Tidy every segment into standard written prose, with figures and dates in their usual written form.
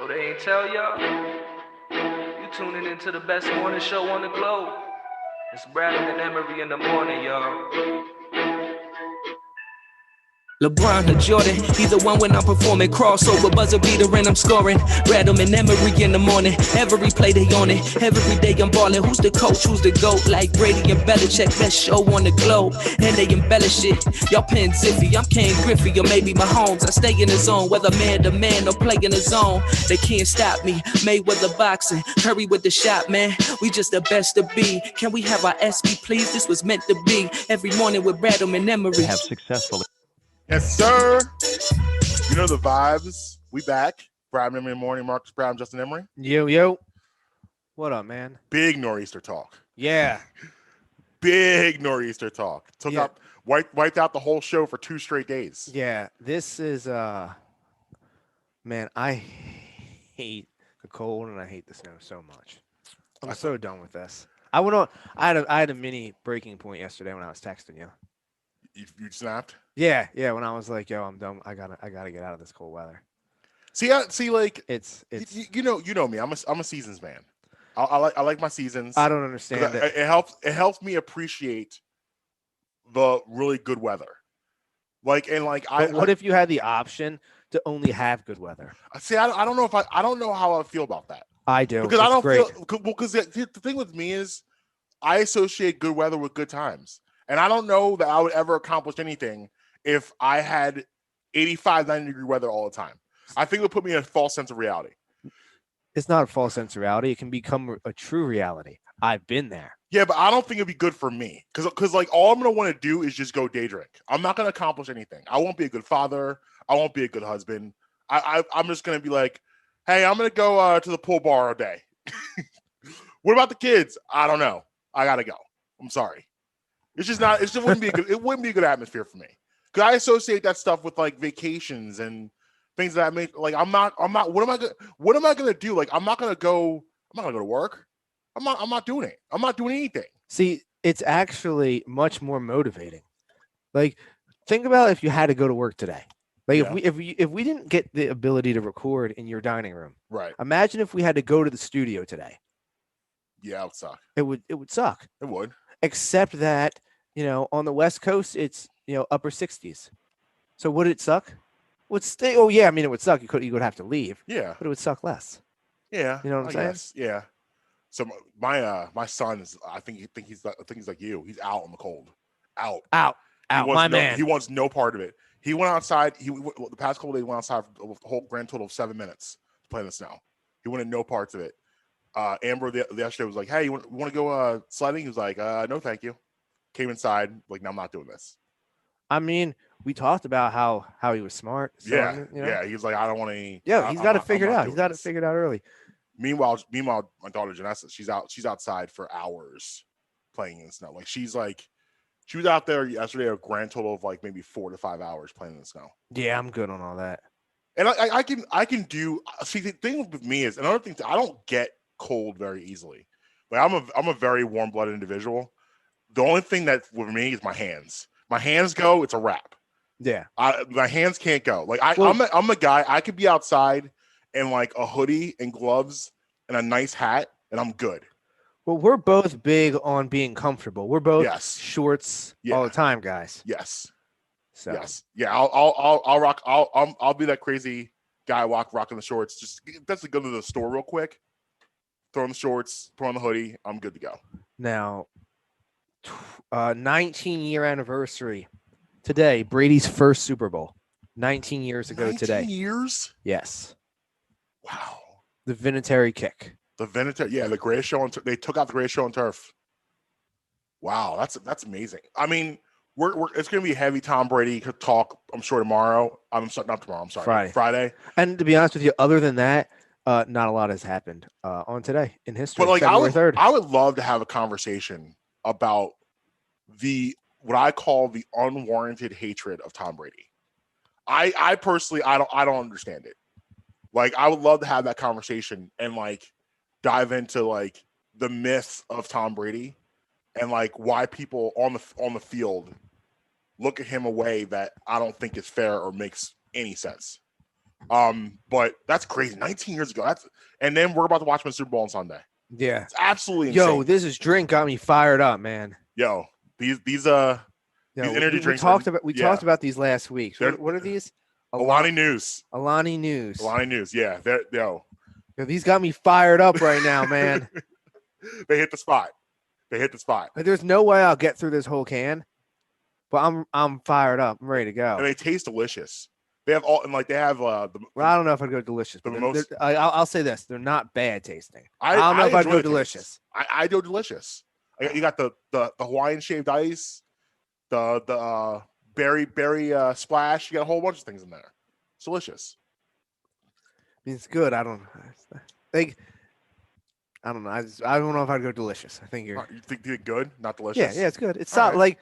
Oh, they ain't tell y'all? You tuning into the best morning show on the globe. It's Bradley and Emery in the morning, y'all. LeBron or Jordan, either one when I'm performing. Crossover, buzzer beater and I'm scoring. Rattle and Emery in the morning. Every play they on it. Every day I'm balling. Who's the coach? Who's the GOAT? Like Brady and Belichick, best show on the globe. And they embellish it. Y'all pin Ziffy, I'm Ken Griffey or maybe Mahomes. I stay in the zone, whether man to man or play in the zone. They can't stop me. Mayweather boxing, Curry with the shot, man. We just the best to be. Can we have our SB, please? This was meant to be. Every morning with Bradham and Emery. Have successfully. Yes, sir. You know the vibes. We back. Brian Emery in the morning. Marques, Brown, Justin Emery. Yo. What up, man? Big nor'easter talk. Yeah. Big nor'easter talk. Wiped out the whole show for 2 straight days. Yeah. This is man, I hate the cold and I hate the snow so much. I'm so done with this. I had a mini breaking point yesterday when I was texting you. You snapped? Yeah. When I was like, yo, I'm done. I gotta get out of this cold weather. See, like it's you know me. I'm a seasons man. I like my seasons. I don't understand it. It helps me appreciate the really good weather. But what if you had the option to only have good weather? See, I don't know how I feel about that. I do, because I don't feel because the thing with me is I associate good weather with good times. And I don't know that I would ever accomplish anything if I had 85, 90-degree weather all the time. I think it would put me in a false sense of reality. It's not a false sense of reality. It can become a true reality. I've been there. Yeah, but I don't think it'd be good for me. Because all I'm going to want to do is just go day drink. I'm not going to accomplish anything. I won't be a good father. I won't be a good husband. I'm just going to be like, hey, I'm going to go to the pool bar all day. What about the kids? I don't know. I got to go. I'm sorry. It wouldn't be a good atmosphere for me. Because I associate that stuff with like vacations and things that make like I'm not what am I gonna do? Like I'm not gonna go to work. I'm not doing it. I'm not doing anything. See, it's actually much more motivating. Like think about if you had to go to work today. Like if we didn't get the ability to record in your dining room. Right. Imagine if we had to go to the studio today. Yeah, it would suck. It would suck. It would. Except that, on the West Coast, it's, upper 60s. So would it suck? Would stay? Oh yeah, I mean it would suck. You would have to leave. Yeah, but it would suck less. Yeah, you know what I'm saying? Guess. Yeah. So my son is. I think he's like you. He's out in the cold. Out. My man. He wants no part of it. He went outside. The past couple days went outside for a whole grand total of 7 minutes to play in the snow. He wanted no parts of it. Amber yesterday was like, "Hey, you want to go sledding?" He was like, "No, thank you." Came inside, like, "No, I'm not doing this." I mean, we talked about how he was smart. So, yeah. He's like, "I don't want any." Yeah, he's got to figure it out. He's got to figure it out early. Meanwhile, my daughter Janessa, she's outside for hours playing in the snow. Like she was out there yesterday a grand total of like maybe 4 to 5 hours playing in the snow. Yeah, I'm good on all that. And I can do. See, the thing with me is another thing. I don't get cold very easily. Like I'm a very warm-blooded individual. The only thing that with me is my hands. My hands go, it's a wrap. Yeah. My hands can't go. Like I'm a guy. I could be outside in like a hoodie and gloves and a nice hat, and I'm good. Well, we're both big on being comfortable. We're both shorts all the time, guys. Yes. So. Yes. Yeah. I'll rock. I'll be that crazy guy rocking the shorts. Just that's to go to the store real quick. Throw on the shorts, put on the hoodie. I'm good to go. Now, 19-year anniversary today. Brady's first Super Bowl. 19 years ago 19 today. 19 years? Yes. Wow. The Vinatieri kick. The greatest show on they took out the greatest show on turf. Wow, that's amazing. I mean, it's going to be heavy Tom Brady talk. I'm sure tomorrow. Not tomorrow. I'm sorry. Friday. And to be honest with you, other than that, not a lot has happened on today in history. But like, February 3rd. I would love to have a conversation about what I call the unwarranted hatred of Tom Brady. I personally, I don't understand it. Like, I would love to have that conversation and like dive into like the myth of Tom Brady and like why people on the field look at him a way that I don't think is fair or makes any sense. But that's crazy. 19 years ago. And then we're about to watch the Super Bowl on Sunday. Yeah. It's absolutely insane. Yo, this drink got me fired up, man. Yo, these energy drinks. Talked about these last week. So what are these? Alani News. Alani News. Yeah. Yo, these got me fired up right now, man. They hit the spot. Like, there's no way I'll get through this whole can, but I'm fired up. I'm ready to go. And they taste delicious. They have all, and like they have well, I don't know if I'd go delicious, but I'll say this: they're not bad tasting. I don't know if I'd go delicious. I go delicious. You got the Hawaiian shaved ice, the berry splash. You got a whole bunch of things in there. It's delicious. I mean, it's good. I don't know. I don't know. I don't know if I'd go delicious. I think you think good, not delicious. Yeah, it's good. It's not like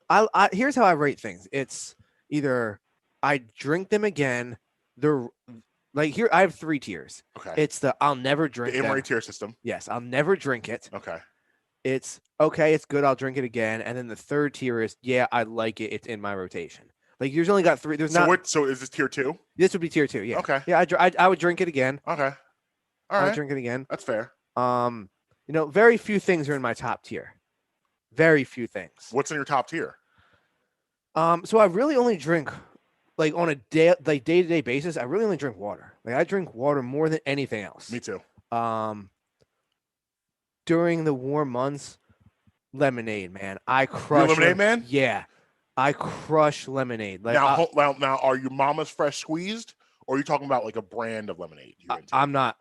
I here's how I rate things. It's either I drink them again. They're like here. I have 3 tiers. Okay. It's I'll never drink the Emory tier system. Yes, I'll never drink it. Okay. It's okay. It's good. I'll drink it again. And then the 3rd tier is I like it. It's in my rotation. Like you've only got 3. There's not. So is this tier 2? This would be tier 2. Yeah. Okay. Yeah. I would drink it again. Okay. All right. I would drink it again. That's fair. Very few things are in my top tier. Very few things. What's in your top tier? So I really only drink like on a day-to-day basis. I really only drink water. Like I drink water more than anything else. Me too. During the warm months, lemonade, man. I crush lemonade, man. Yeah, I crush lemonade. Like now, are your Mama's Fresh Squeezed, or are you talking about like a brand of lemonade? I'm not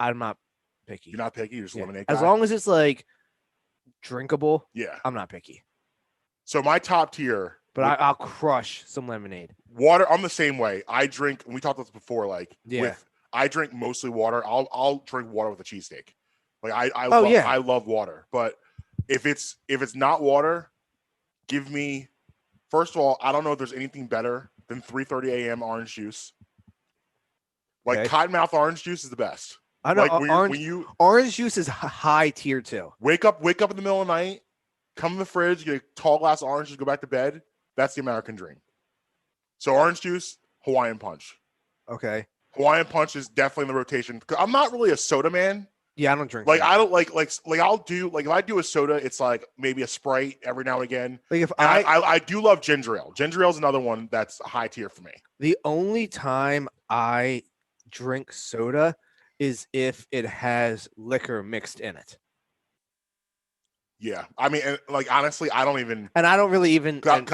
picky. You're not picky. You're just lemonade. As long as it's like drinkable. Yeah, I'm not picky. So my top tier, but I'll crush some lemonade. Water. I'm the same way. I drink. And we talked about this before. Like, I drink mostly water. I'll drink water with a cheesesteak. Like I love water. But if it's not water, give me. First of all, I don't know if there's anything better than 3:30 a.m. orange juice. Like Cottonmouth orange juice is the best. I know. Like orange juice is high tier too. Wake up in the middle of the night, come in the fridge, get a tall glass of orange juice, go back to bed. That's the American dream. So orange juice, Hawaiian punch. Okay. Hawaiian punch is definitely in the rotation. I'm not really a soda man. Yeah, I don't drink. Like soda. I don't like I'll do if I do a soda, it's like maybe a Sprite every now and again. Like if I do love ginger ale. Ginger ale is another one that's a high tier for me. The only time I drink soda is if it has liquor mixed in it. Yeah, I mean, and like honestly, I don't even. And I don't really even. I'm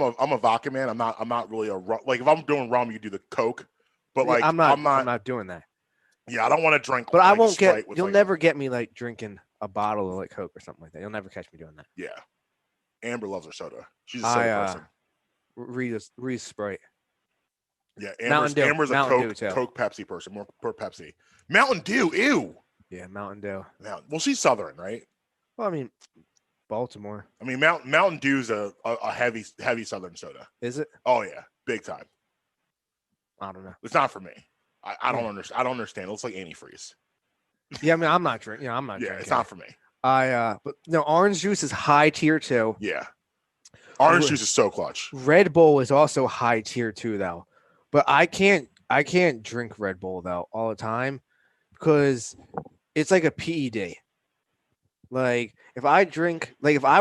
a vodka man. I'm not really a rum. Like if I'm doing rum, you do the Coke. But like I'm not doing that. Yeah, I don't want to drink. But I won't get. You'll never get me like drinking a bottle of like Coke or something like that. You'll never catch me doing that. Yeah, Amber loves her soda. She's a soda person. Reese Sprite. Yeah, Amber's a Coke Pepsi person. More Pepsi. Mountain Dew. Ew. Yeah, Mountain Dew. Well, she's Southern, right? Well, I mean, Baltimore. I mean, Mountain Dew's a heavy Southern soda. Is it? Oh yeah, big time. I don't know. It's not for me. I don't understand. I don't understand. It looks like antifreeze. Yeah, I mean, I'm not drinking. I'm not. Yeah, it's not for me. But no, orange juice is high tier too. Yeah, orange juice is so clutch. Red Bull is also high tier too, though. But I can't drink Red Bull though all the time because it's like a PED. Like if I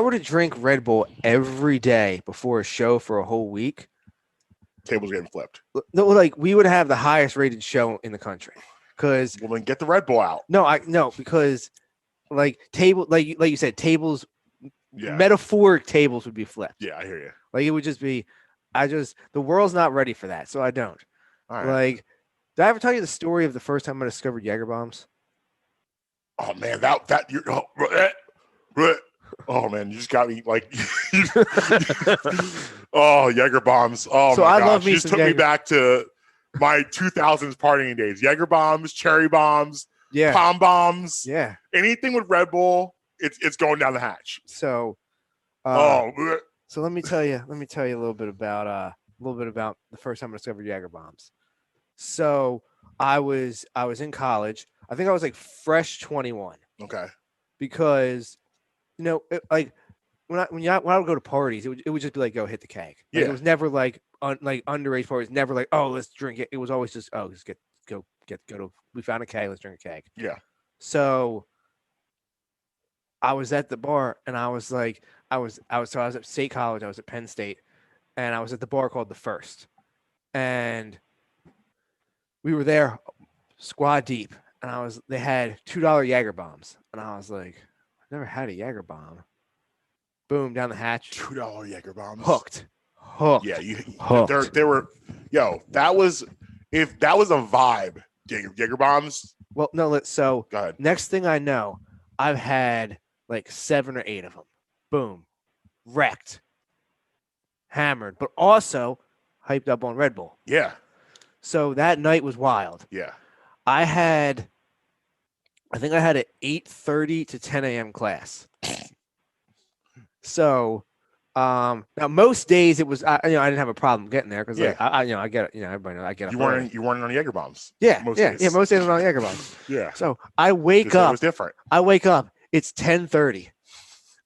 were to drink Red Bull every day before a show for a whole week, tables getting flipped. No, like we would have the highest rated show in the country. Because then get the Red Bull out. No, because like you said, tables, metaphoric tables would be flipped. Yeah, I hear you. Like it would just be, the world's not ready for that, so I don't. All right. Like, did I ever tell you the story of the first time I discovered Jaeger bombs? Oh man, oh man, you just got me like. Oh, Jaeger bombs! Oh so my gosh, you just took me back to my 2000s partying days. Jaeger bombs, cherry bombs, palm bombs, anything with Red Bull, it's going down the hatch. So, so let me tell you a little bit about the first time I discovered Jaeger bombs. So I was in college. I think I was like fresh 21. Okay. Because, like when I would go to parties, it would just be like, go hit the keg. Like, it was never like underage parties. Never like, oh, let's drink it. It was always just, oh, let's get go to. We found a keg. Let's drink a keg. Yeah. So I was at the bar, and I was like, I was at State College. I was at Penn State, and I was at the bar called the First, and we were there, squad deep, and they had $2 Jaeger bombs, and I was like, I've never had a Jaeger bomb. Boom, down the hatch. $2 Jaeger bombs. Hooked. Yeah, Hooked. they were. Yo, that was a vibe. Jaeger bombs. Well, no, so Go ahead. next thing I know, I've had like 7 or 8 of them. Boom. Wrecked. Hammered. But also hyped up on Red Bull. Yeah. So that night was wild. Yeah. I think I had an 8:30 to 10 a.m. class. So now most days it was I didn't have a problem getting there because I get it, everybody knows I get up. You weren't on Jaeger bombs. Yeah, most days. most days I'm on Jaeger bombs. Yeah. So I wake up. It was different. I wake up. It's 10:30,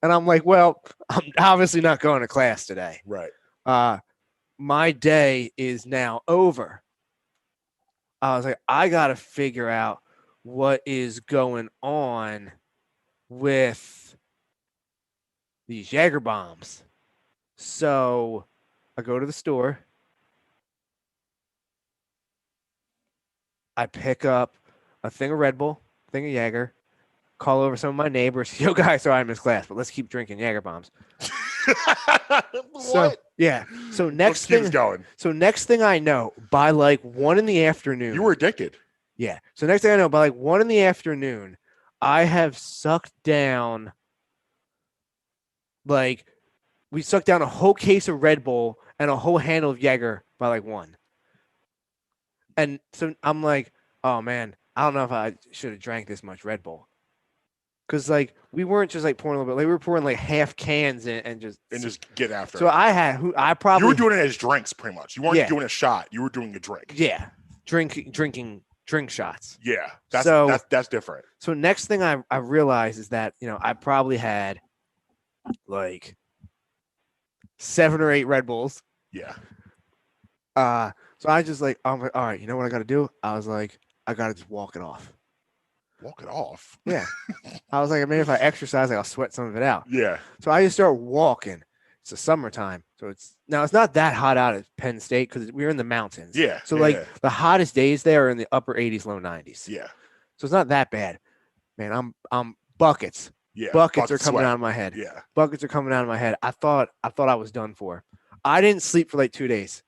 and I'm like, well, I'm obviously not going to class today. Right. My day is now over. I was like, I got to figure out what is going on with these Jaeger bombs. So I go to the store. I pick up a thing of Red Bull, thing of Jaeger, call over some of my neighbors. Yo, guys, sorry I missed class, but let's keep drinking Jaeger bombs. What? So next thing I know, by like 1 in the afternoon. You were addicted. Yeah. So next thing I know, by like 1 in the afternoon, I have sucked down we sucked down a whole case of Red Bull and a whole handle of Jaeger by like 1. And so I'm like, oh man, I don't know if I should have drank this much Red Bull. Cause like we weren't just like pouring a little bit, like we were pouring like half cans and just get after so it. You were doing it as drinks pretty much. You weren't doing a shot. You were doing a drink. Yeah. Drinking drink shots. Yeah. That's different. So next thing I realized is that, I probably had like 7 or 8 Red Bulls. Yeah. So I just I'm like, all right, you know what I got to do? I was like, I got to just walk it off. Walk it off? Yeah. I was like, maybe if I exercise, I'll sweat some of it out. Yeah. So I just start walking. It's the summertime. So it's not that hot out at Penn State because we're in the mountains. Yeah. So the hottest days there are in the upper 80s, low 90s. Yeah. So it's not that bad. Man, I'm buckets. Yeah. Buckets are coming out of my head. Yeah. Buckets are coming out of my head. I thought I was done for. I didn't sleep for like 2 days.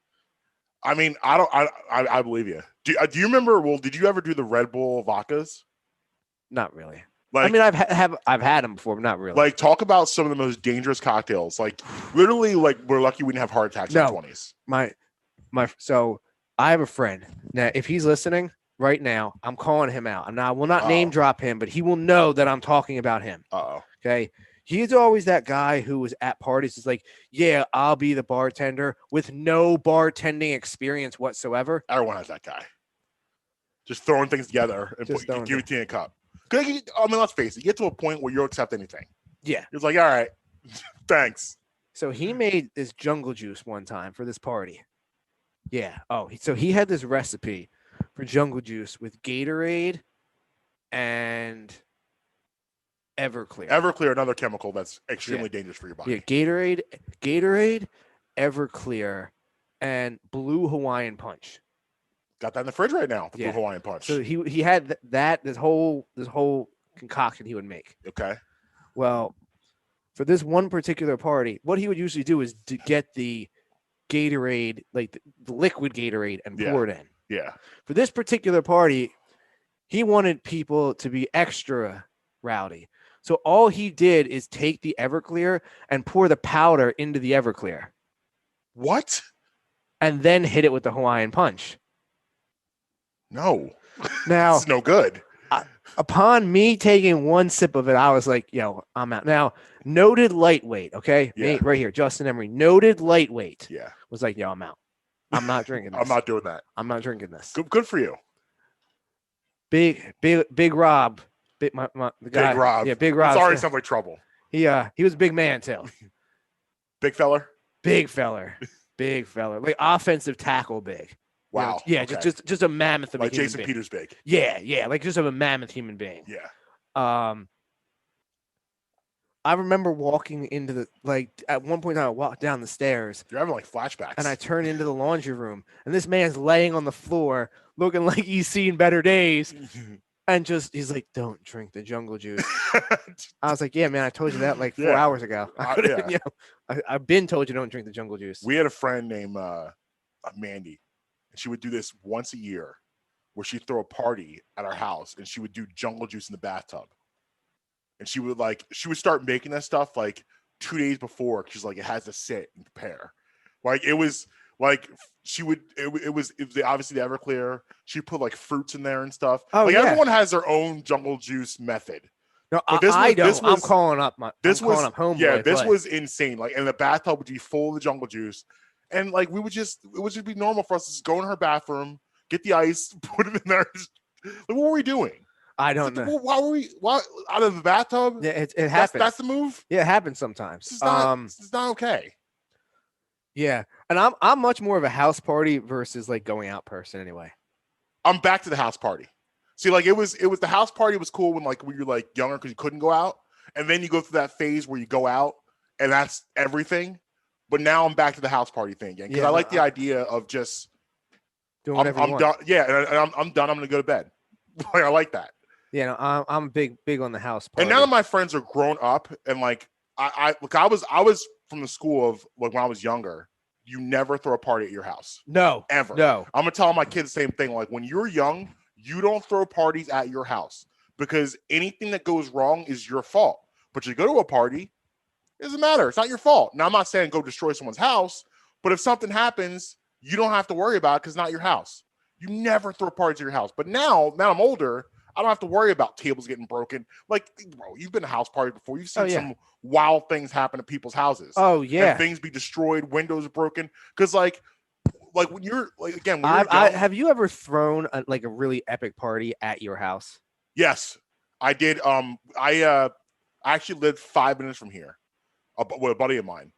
I mean, I believe you. Do you remember? Well, did you ever do the Red Bull vodkas? Not really. Like, I mean, I've had them before, but not really. Like, talk about some of the most dangerous cocktails. Like, literally, like we're lucky we didn't have heart attacks in the 20s. So I have a friend now. If he's listening right now, I'm calling him out. I will not name drop him, but he will know that I'm talking about him. Okay. He's always that guy who was at parties. Is like, yeah, I'll be the bartender with no bartending experience whatsoever. Everyone has that guy. Just throwing things together and give it to you in a cup. I mean, let's face it. You get to a point where you'll accept anything. Yeah. It's like, all right, thanks. So he made this jungle juice one time for this party. Yeah. Oh, so he had this recipe for jungle juice with Gatorade and Everclear. Everclear, another chemical that's extremely dangerous for your body. Yeah, Gatorade, Everclear, and Blue Hawaiian Punch. Got that in the fridge right now. The Blue Hawaiian Punch. So he had this whole concoction he would make. Okay. Well, for this one particular party, what he would usually do is to get the Gatorade, like the liquid Gatorade, and pour it in. Yeah. For this particular party, he wanted people to be extra rowdy. So all he did is take the Everclear and pour the powder into the Everclear. What? And then hit it with the Hawaiian Punch. No. Now, it's no good. Upon me taking one sip of it, I was like, yo, I'm out. Now, noted lightweight, okay? Yeah. Me, right here, Justin Emery, noted lightweight. Yeah. Was like, yo, I'm out. I'm not drinking this. I'm not doing that. I'm not drinking this. Good for you. Big Rob. The guy. Big Rob. Yeah, Big Rob. Sorry, sounds like trouble. He was a big man too. Big feller? Big feller. Big feller. Like offensive tackle big. You know, Wow. yeah, Okay. just a mammoth of Like a human Jason being. Peters big. Yeah, like just of a mammoth human being. Yeah. I remember walking into the at one point I walked down the stairs You're having like flashbacks. and I turned into the laundry room and this man's laying on the floor looking like he's seen better days and he's like, "Don't drink the jungle juice." I was like, "Yeah, man, I told you that like 4 hours ago. Yeah. I've been told you don't drink the jungle juice." We had a friend named Mandy, and she would do this once a year where she'd throw a party at our house and she would do jungle juice in the bathtub. And she would start making that stuff like 2 days before. She's like, it has to sit and prepare. Like it was like it was obviously the Everclear. She put like fruits in there and stuff. Oh, like yeah. everyone has their own jungle juice method. No, But I don't. I'm calling up homeboy. Yeah, this was insane. Like, and the bathtub would be full of the jungle juice, and like it would just be normal for us to just go in her bathroom, get the ice, put it in there. Like, what were we doing? I don't know. Why were we out of the bathtub? Yeah, it happens. That's the move. Yeah, it happens sometimes. It's not okay. Yeah, and I'm much more of a house party versus like going out person anyway. I'm back to the house party. See, like it was the house party was cool when you're like younger because you couldn't go out, and then you go through that phase where you go out and that's everything. But now I'm back to the house party thing again because I like the idea of just doing whatever you want. Done. Yeah, and I'm done. I'm gonna go to bed. Like I like that. Yeah, no, I'm big on the house party. And now that my friends are grown up and like I was from the school of like when I was younger, you never throw a party at your house. No. Ever. No. I'm gonna tell my kids the same thing. Like when you're young, you don't throw parties at your house because anything that goes wrong is your fault. But you go to a party, it doesn't matter. It's not your fault. Now I'm not saying go destroy someone's house, but if something happens, you don't have to worry about it because it's not your house. You never throw parties at your house. But now I'm older, I don't have to worry about tables getting broken. Like, bro, you've been to house parties before. You've seen some wild things happen to people's houses. Oh, yeah. And things be destroyed, windows broken. Because, like when you're, like, again, when you're young, have you ever thrown a really epic party at your house? Yes, I did. I actually lived 5 minutes from here with a buddy of mine.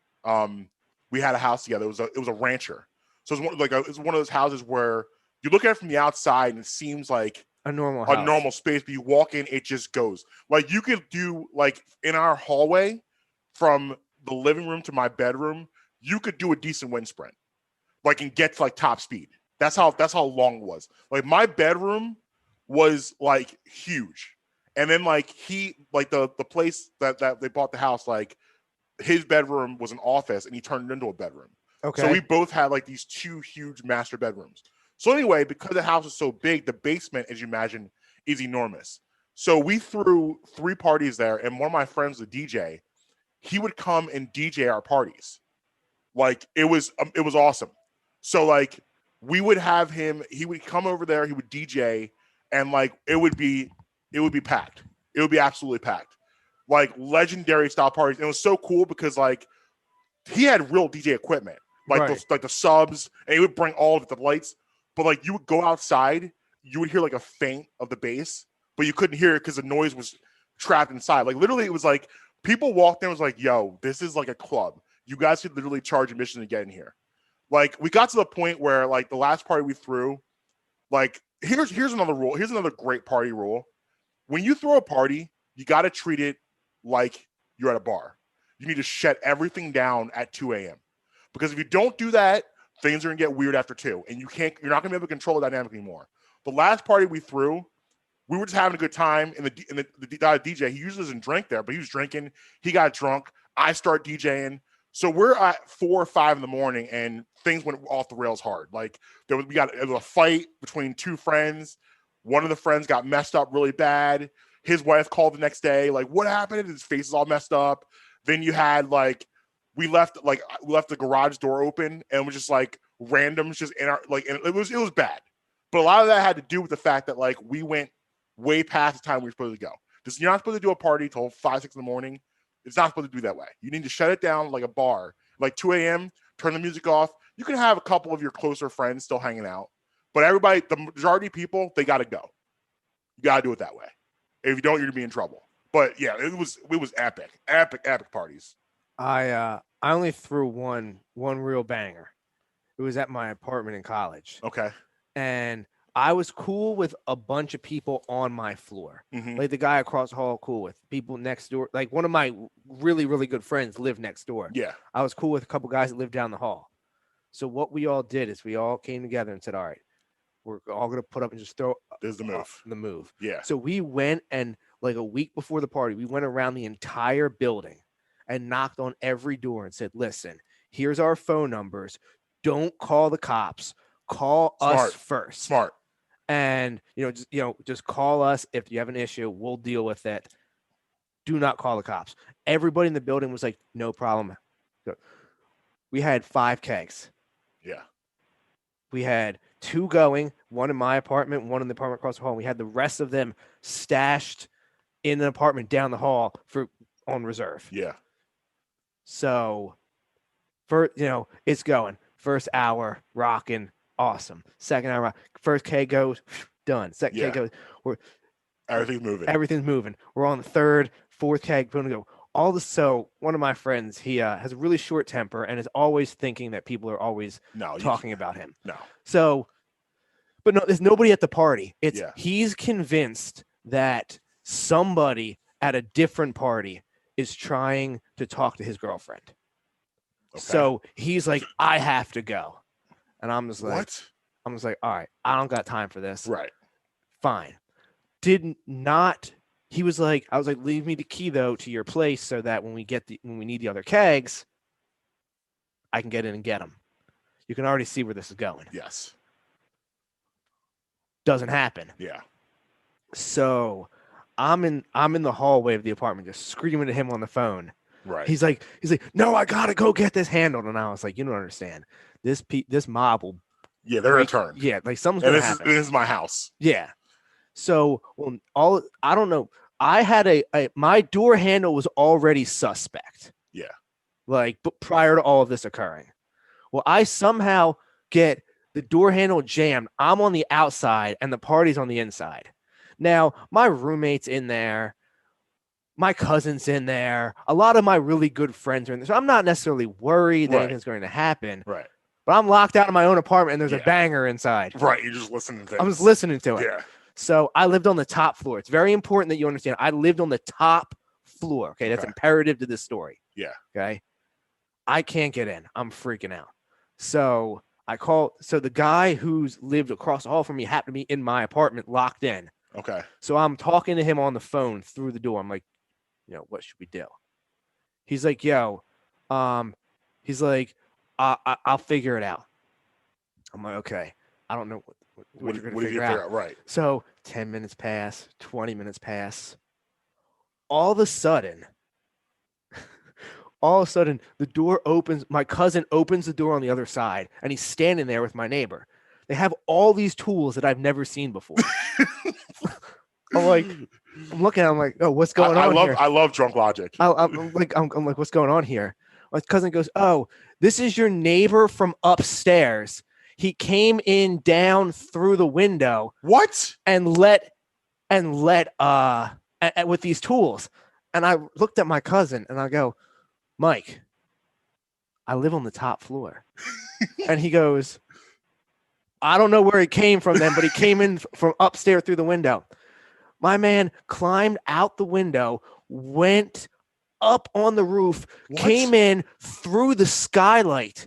We had a house together. It was a rancher. So it's one of those houses where you look at it from the outside and it seems like a normal space, but you walk in, it just goes. Like you could do like in our hallway from the living room to my bedroom, you could do a decent wind sprint, like and get to like top speed. That's how long it was. Like my bedroom was like huge, and then like the place that they bought the house, like his bedroom was an office, and he turned it into a bedroom. Okay. So we both had like these two huge master bedrooms. So anyway, because the house is so big, the basement, as you imagine, is enormous. So we threw 3 parties there, and one of my friends, the DJ, he would come and DJ our parties. Like it was awesome. So like we would have him, he would come over there, he would DJ, and like it would be packed. It would be absolutely packed. Like legendary style parties. And it was so cool because like he had real DJ equipment, like the subs, and he would bring all of the lights. But like you would go outside, you would hear like a faint of the bass, but you couldn't hear it because the noise was trapped inside. Like literally, it was like people walked in and was like, "Yo, this is like a club. You guys could literally charge admission to get in here." Like we got to the point where like the last party we threw, like here's another rule. Here's another great party rule. When you throw a party, you got to treat it like you're at a bar. You need to shut everything down at 2 a.m. Because if you don't do that, things are gonna get weird after 2, and you're not gonna be able to control the dynamic anymore. The last party we threw, we were just having a good time, and the DJ, he usually doesn't drink there, but he was drinking. He got drunk. I start DJing. So we're at 4 or 5 in the morning, and things went off the rails hard. Like it was a fight between 2 friends. One of the friends got messed up really bad. His wife called the next day, like, "What happened?" His face is all messed up. Then you had like we left the garage door open, and it was just like randoms just in our like, and it was bad. But a lot of that had to do with the fact that like we went way past the time we were supposed to go. Because you're not supposed to do a party till 5, 6 in the morning. It's not supposed to be that way. You need to shut it down like a bar, like 2 a.m. Turn the music off. You can have a couple of your closer friends still hanging out, but everybody, the majority of people, they got to go. You got to do it that way. If you don't, you're gonna be in trouble. But yeah, it was epic parties. I only threw one real banger, It was at my apartment in college. Okay. And I was cool with a bunch of people on my floor. Mm-hmm. Like the guy across the hall, cool with people next door. Like one of my really, really good friends lived next door. Yeah. I was cool with a couple guys that lived down the hall. So what we all did is we all came together and said, all right, we're all going to put up and just throw This is the move. the move. Yeah. So we went and like a week before the party, we went around the entire building and knocked on every door and said, listen, here's our phone numbers. Don't call the cops. Call us first. Smart. And just call us if you have an issue. We'll deal with it. Do not call the cops. Everybody in the building was like, no problem. So we had 5 kegs. Yeah. We had 2 going, one in my apartment, one in the apartment across the hall. We had the rest of them stashed in an apartment down the hall on reserve. Yeah. So it's going. First hour, rocking, awesome. Second hour, first keg goes, done. Second keg goes. Everything's moving. We're on the third, fourth keg, going to go. So one of my friends, he has a really short temper and is always thinking that people are always talking about him. No. So, but no, there's nobody at the party. He's convinced that somebody at a different party is trying to talk to his girlfriend. Okay. So he's like, I have to go. And I'm just like, what? I'm just like, all right, I don't got time for this. Right. Fine. He was like, I was like, leave me the key though to your place so that when we need the other kegs, I can get in and get them. You can already see where this is going. Yes. Doesn't happen. Yeah. So I'm in the hallway of the apartment, just screaming at him on the phone. Right. He's like, no, I gotta go get this handled. And I was like, you don't understand. This mob will. Yeah, they're return. Yeah, like something's gonna happen. This is my house. Yeah. So I don't know. I had my door handle was already suspect. Yeah. Like, but prior to all of this occurring, well, I somehow get the door handle jammed. I'm on the outside and the party's on the inside. Now, my roommate's in there. My cousin's in there. A lot of my really good friends are in there. So I'm not necessarily worried that anything's going to happen. Right. But I'm locked out in my own apartment and there's a banger inside. Right. You're just listening to things. I'm just listening to it. Yeah. So I lived on the top floor. It's very important that you understand. I lived on the top floor. Okay. That's imperative to this story. Yeah. Okay. I can't get in. I'm freaking out. So so the guy who's lived across the hall from me happened to be in my apartment locked in. Okay. So I'm talking to him on the phone through the door. I'm like, what should we do? He's like, he's like, I'll figure it out. I'm like, okay. I don't know what you're going to figure out. Right. So 10 minutes pass, 20 minutes pass. All of a sudden, the door opens. My cousin opens the door on the other side, and he's standing there with my neighbor. They have all these tools that I've never seen before. I'm looking at him like, oh, what's going on here? I love drunk logic. I'm like, what's going on here? My cousin goes, oh, this is your neighbor from upstairs. He came in down through the window. What? And let with these tools. And I looked at my cousin and I go, Mike, I live on the top floor. And he goes, I don't know where he came from then, but he came in from upstairs through the window. My man climbed out the window, went up on the roof, came in through the skylight.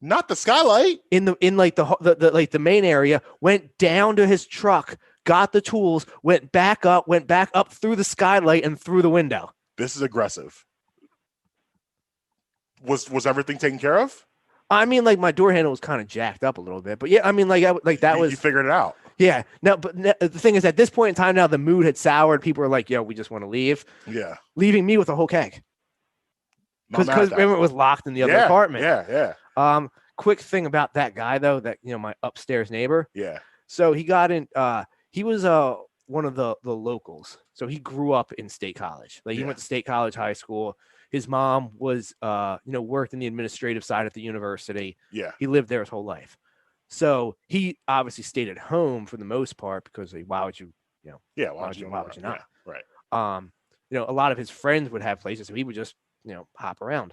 Not the skylight. In the main area, went down to his truck, got the tools, went back up through the skylight and through the window. This is aggressive. Was everything taken care of? I mean, like my door handle was kind of jacked up a little bit, but yeah, I mean, you figured it out. Yeah. No, but the thing is, at this point in time now, the mood had soured. People are like, yo, we just want to leave. Yeah. Leaving me with a whole keg. Because remember, it was locked in the other apartment. Yeah. Quick thing about that guy, though, that, my upstairs neighbor. Yeah. So he got in, he was one of the locals. So he grew up in State College. Like he went to State College High School. His mom was, worked in the administrative side at the university. Yeah. He lived there his whole life. So he obviously stayed at home for the most part because why would you, why would you not? Yeah, right. A lot of his friends would have places, so he would just, hop around.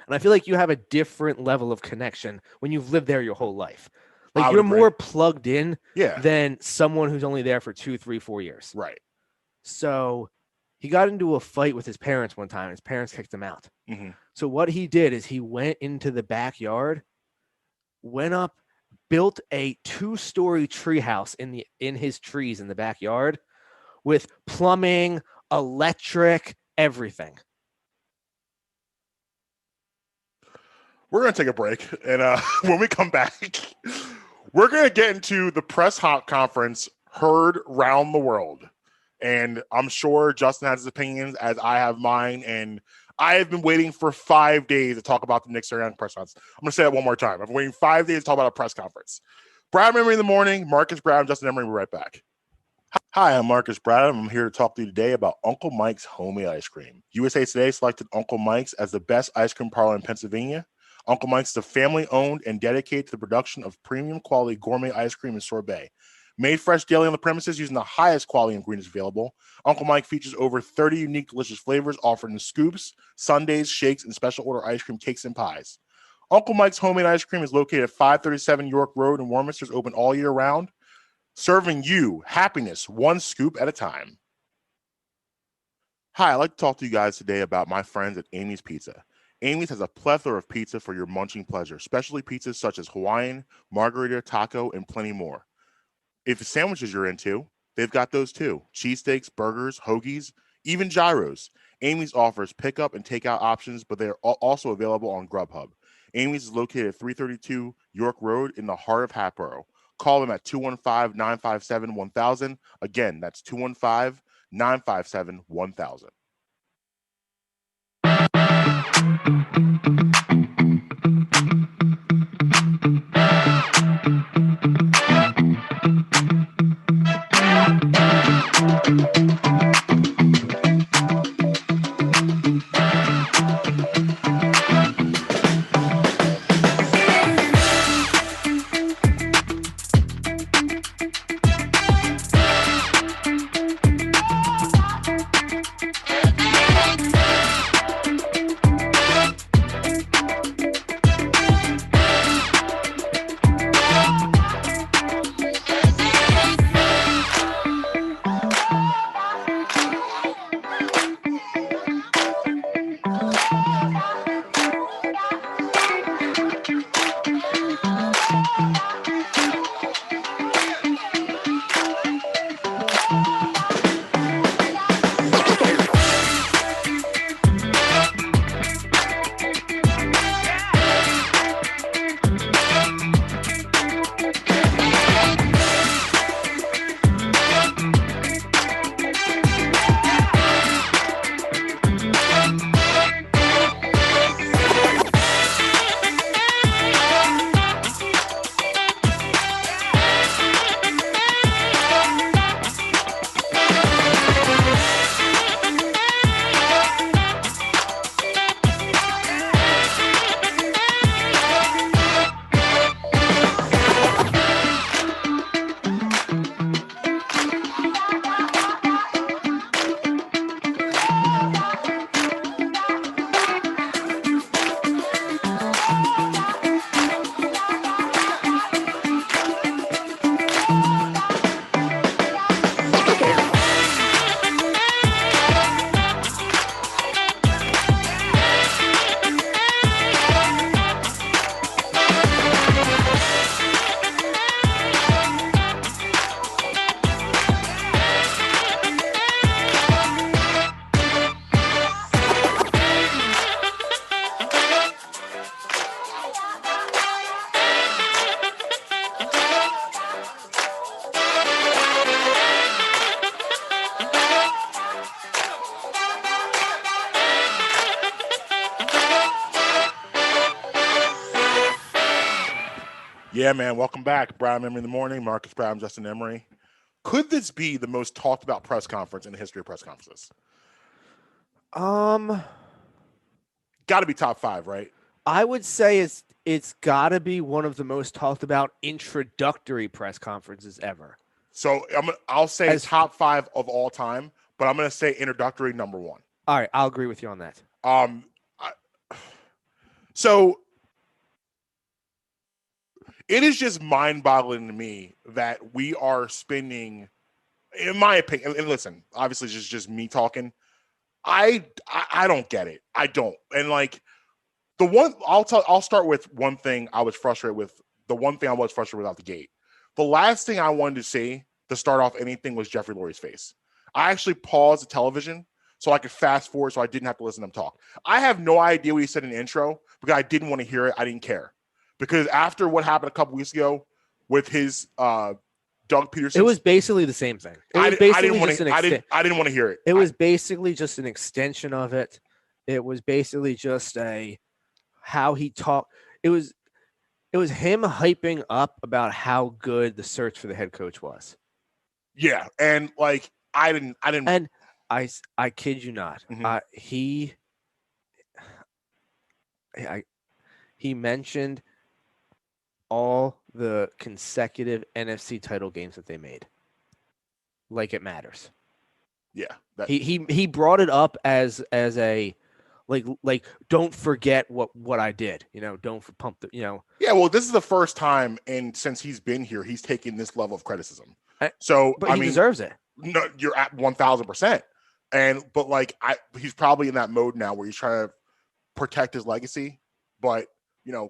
And I feel like you have a different level of connection when you've lived there your whole life. Like I would you're agree. more plugged in Yeah. than someone who's only there for 2, 3, 4 years. Right. So he got into a fight with his parents one time. His parents kicked him out. Mm-hmm. So what he did is he went into the backyard, went up, built a 2-story treehouse in his trees in the backyard with plumbing, electric, everything. We're going to take a break. And when we come back, we're going to get into the press conference heard round the world. And I'm sure Justin has his opinions as I have mine. And I have been waiting for 5 days to talk about the Nick Sirianni press conference. I'm going to say that one more time. I've been waiting 5 days to talk about a press conference. Brad Emery in the morning, Marcus Brown, Justin Emery. We'll be right back. Hi, I'm Marcus Brown. I'm here to talk to you today about Uncle Mike's homemade ice cream. USA Today selected Uncle Mike's as the best ice cream parlor in Pennsylvania. Uncle Mike's is a family-owned and dedicated to the production of premium quality gourmet ice cream and sorbet. Made fresh daily on the premises using the highest quality ingredients available, Uncle Mike features over 30 unique delicious flavors offered in scoops, sundaes, shakes, and special order ice cream cakes and pies. Uncle Mike's homemade ice cream is located at 537 York Road in Warminster. It's open all year round, serving you happiness one scoop at a time. Hi, I'd like to talk to you guys today about my friends at Amy's Pizza. Amy's has a plethora of pizza for your munching pleasure, specialty pizzas such as Hawaiian, margarita, taco, and plenty more. If the sandwiches you're into, they've got those too. Cheesesteaks, burgers, hoagies, even gyros. Amy's offers pickup and takeout options, but they're also available on Grubhub. Amy's is located at 332 York Road in the heart of Hatboro. Call them at 215-957-1000. Again, that's 215-957-1000. Yeah, man. Welcome back. Brown Emery in the morning. Marcus Brown, Justin Emery. Could this be the most talked about press conference in the history of press conferences? Got to be top 5, right? I would say it's got to be one of the most talked about introductory press conferences ever. So I'll say top 5 of all time, but I'm going to say introductory number 1. All right, I'll agree with you on that. So it is just mind-boggling to me that we are spending, in my opinion, and listen, obviously just me talking. I don't get it. I don't. And like I'll start with one thing I was frustrated with. The one thing I was frustrated with out the gate. The last thing I wanted to see to start off anything was Jeffrey Lurie's face. I actually paused the television so I could fast forward so I didn't have to listen to him talk. I have no idea what he said in the intro because I didn't want to hear it. I didn't care. Because after what happened a couple weeks ago with his Doug Peterson, it was basically the same thing. I didn't want to hear it. It was basically just an extension of it. It was basically just how he talked. It was him hyping up about how good the search for the head coach was. Yeah, and like I didn't, and I kid you not. He mentioned all the consecutive NFC title games that they made, like it matters. Yeah, he brought it up as a like don't forget what I did. Don't pump the. Yeah, well, this is the first time, and since he's been here, he's taken this level of criticism. So, but he deserves it. No, you're at 1,000%. But like, he's probably in that mode now where he's trying to protect his legacy. But you're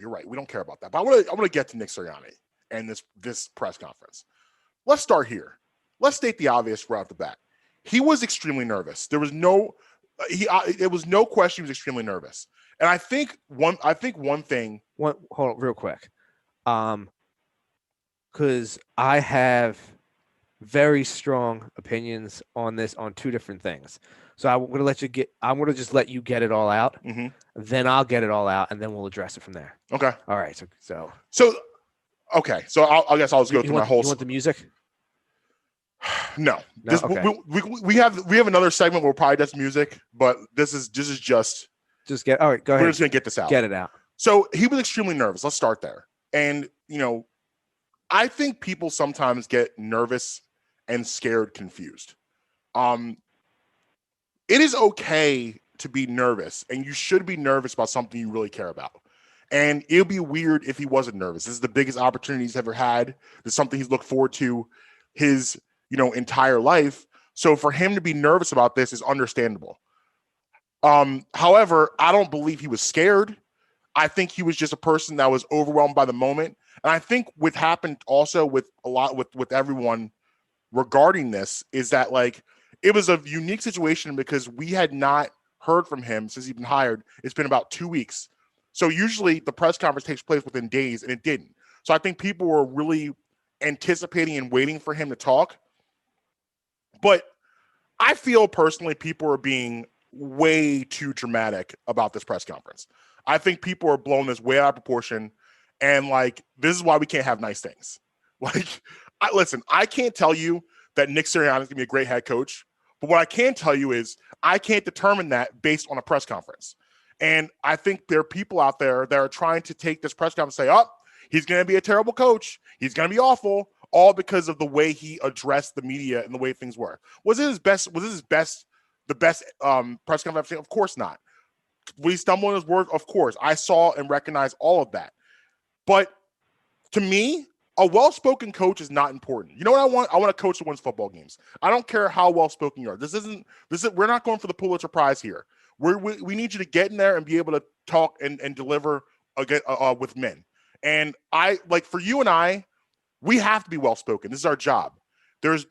right. We don't care about that. But I want to get to Nick Sirianni and this press conference. Let's start here. Let's state the obvious right off the bat. He was extremely nervous. There was no question he was extremely nervous. And I think one thing. Hold on, real quick. Because I have very strong opinions on this on two different things. So I'm going to just let you get it all out. Mm-hmm. Then I'll get it all out, and then we'll address it from there. Okay. All right. So okay. So I guess I'll just go through my whole. You want the music? No. Okay. We have another segment where we'll probably does music, but this is just get. All right. Go ahead. We're just gonna get this out. Get it out. So he was extremely nervous. Let's start there. And I think people sometimes get nervous and scared confused. It is okay to be nervous, and you should be nervous about something you really care about. And it would be weird if he wasn't nervous. This is the biggest opportunity he's ever had. This is something he's looked forward to his entire life. So for him to be nervous about this is understandable. However, I don't believe he was scared. I think he was just a person that was overwhelmed by the moment. And I think what happened also with everyone regarding this is that like it was a unique situation because we had not heard from him since he's been hired. It's been about 2 weeks. So usually the press conference takes place within days, and it didn't. So I think people were really anticipating and waiting for him to talk. But I feel personally people are being way too dramatic about this press conference. I think people are blowing this way out of proportion. And like, this is why we can't have nice things. Like, listen, I can't tell you that Nick Sirianni is going to be a great head coach. But what I can tell you is I can't determine that based on a press conference. And I think there are people out there that are trying to take this press conference and say, oh, he's going to be a terrible coach. He's going to be awful, all because of the way he addressed the media and the way things were. Was it his best? The best press conference I've seen? Of course not. We stumble on his words? Of course. I saw and recognized all of that. But to me, a well-spoken coach is not important. You know what I want? I want a coach that wins football games. I don't care how well-spoken you are. We're not going for the Pulitzer Prize here. We need you to get in there and be able to talk and deliver again with men. And for you and I, we have to be well-spoken. This is our job.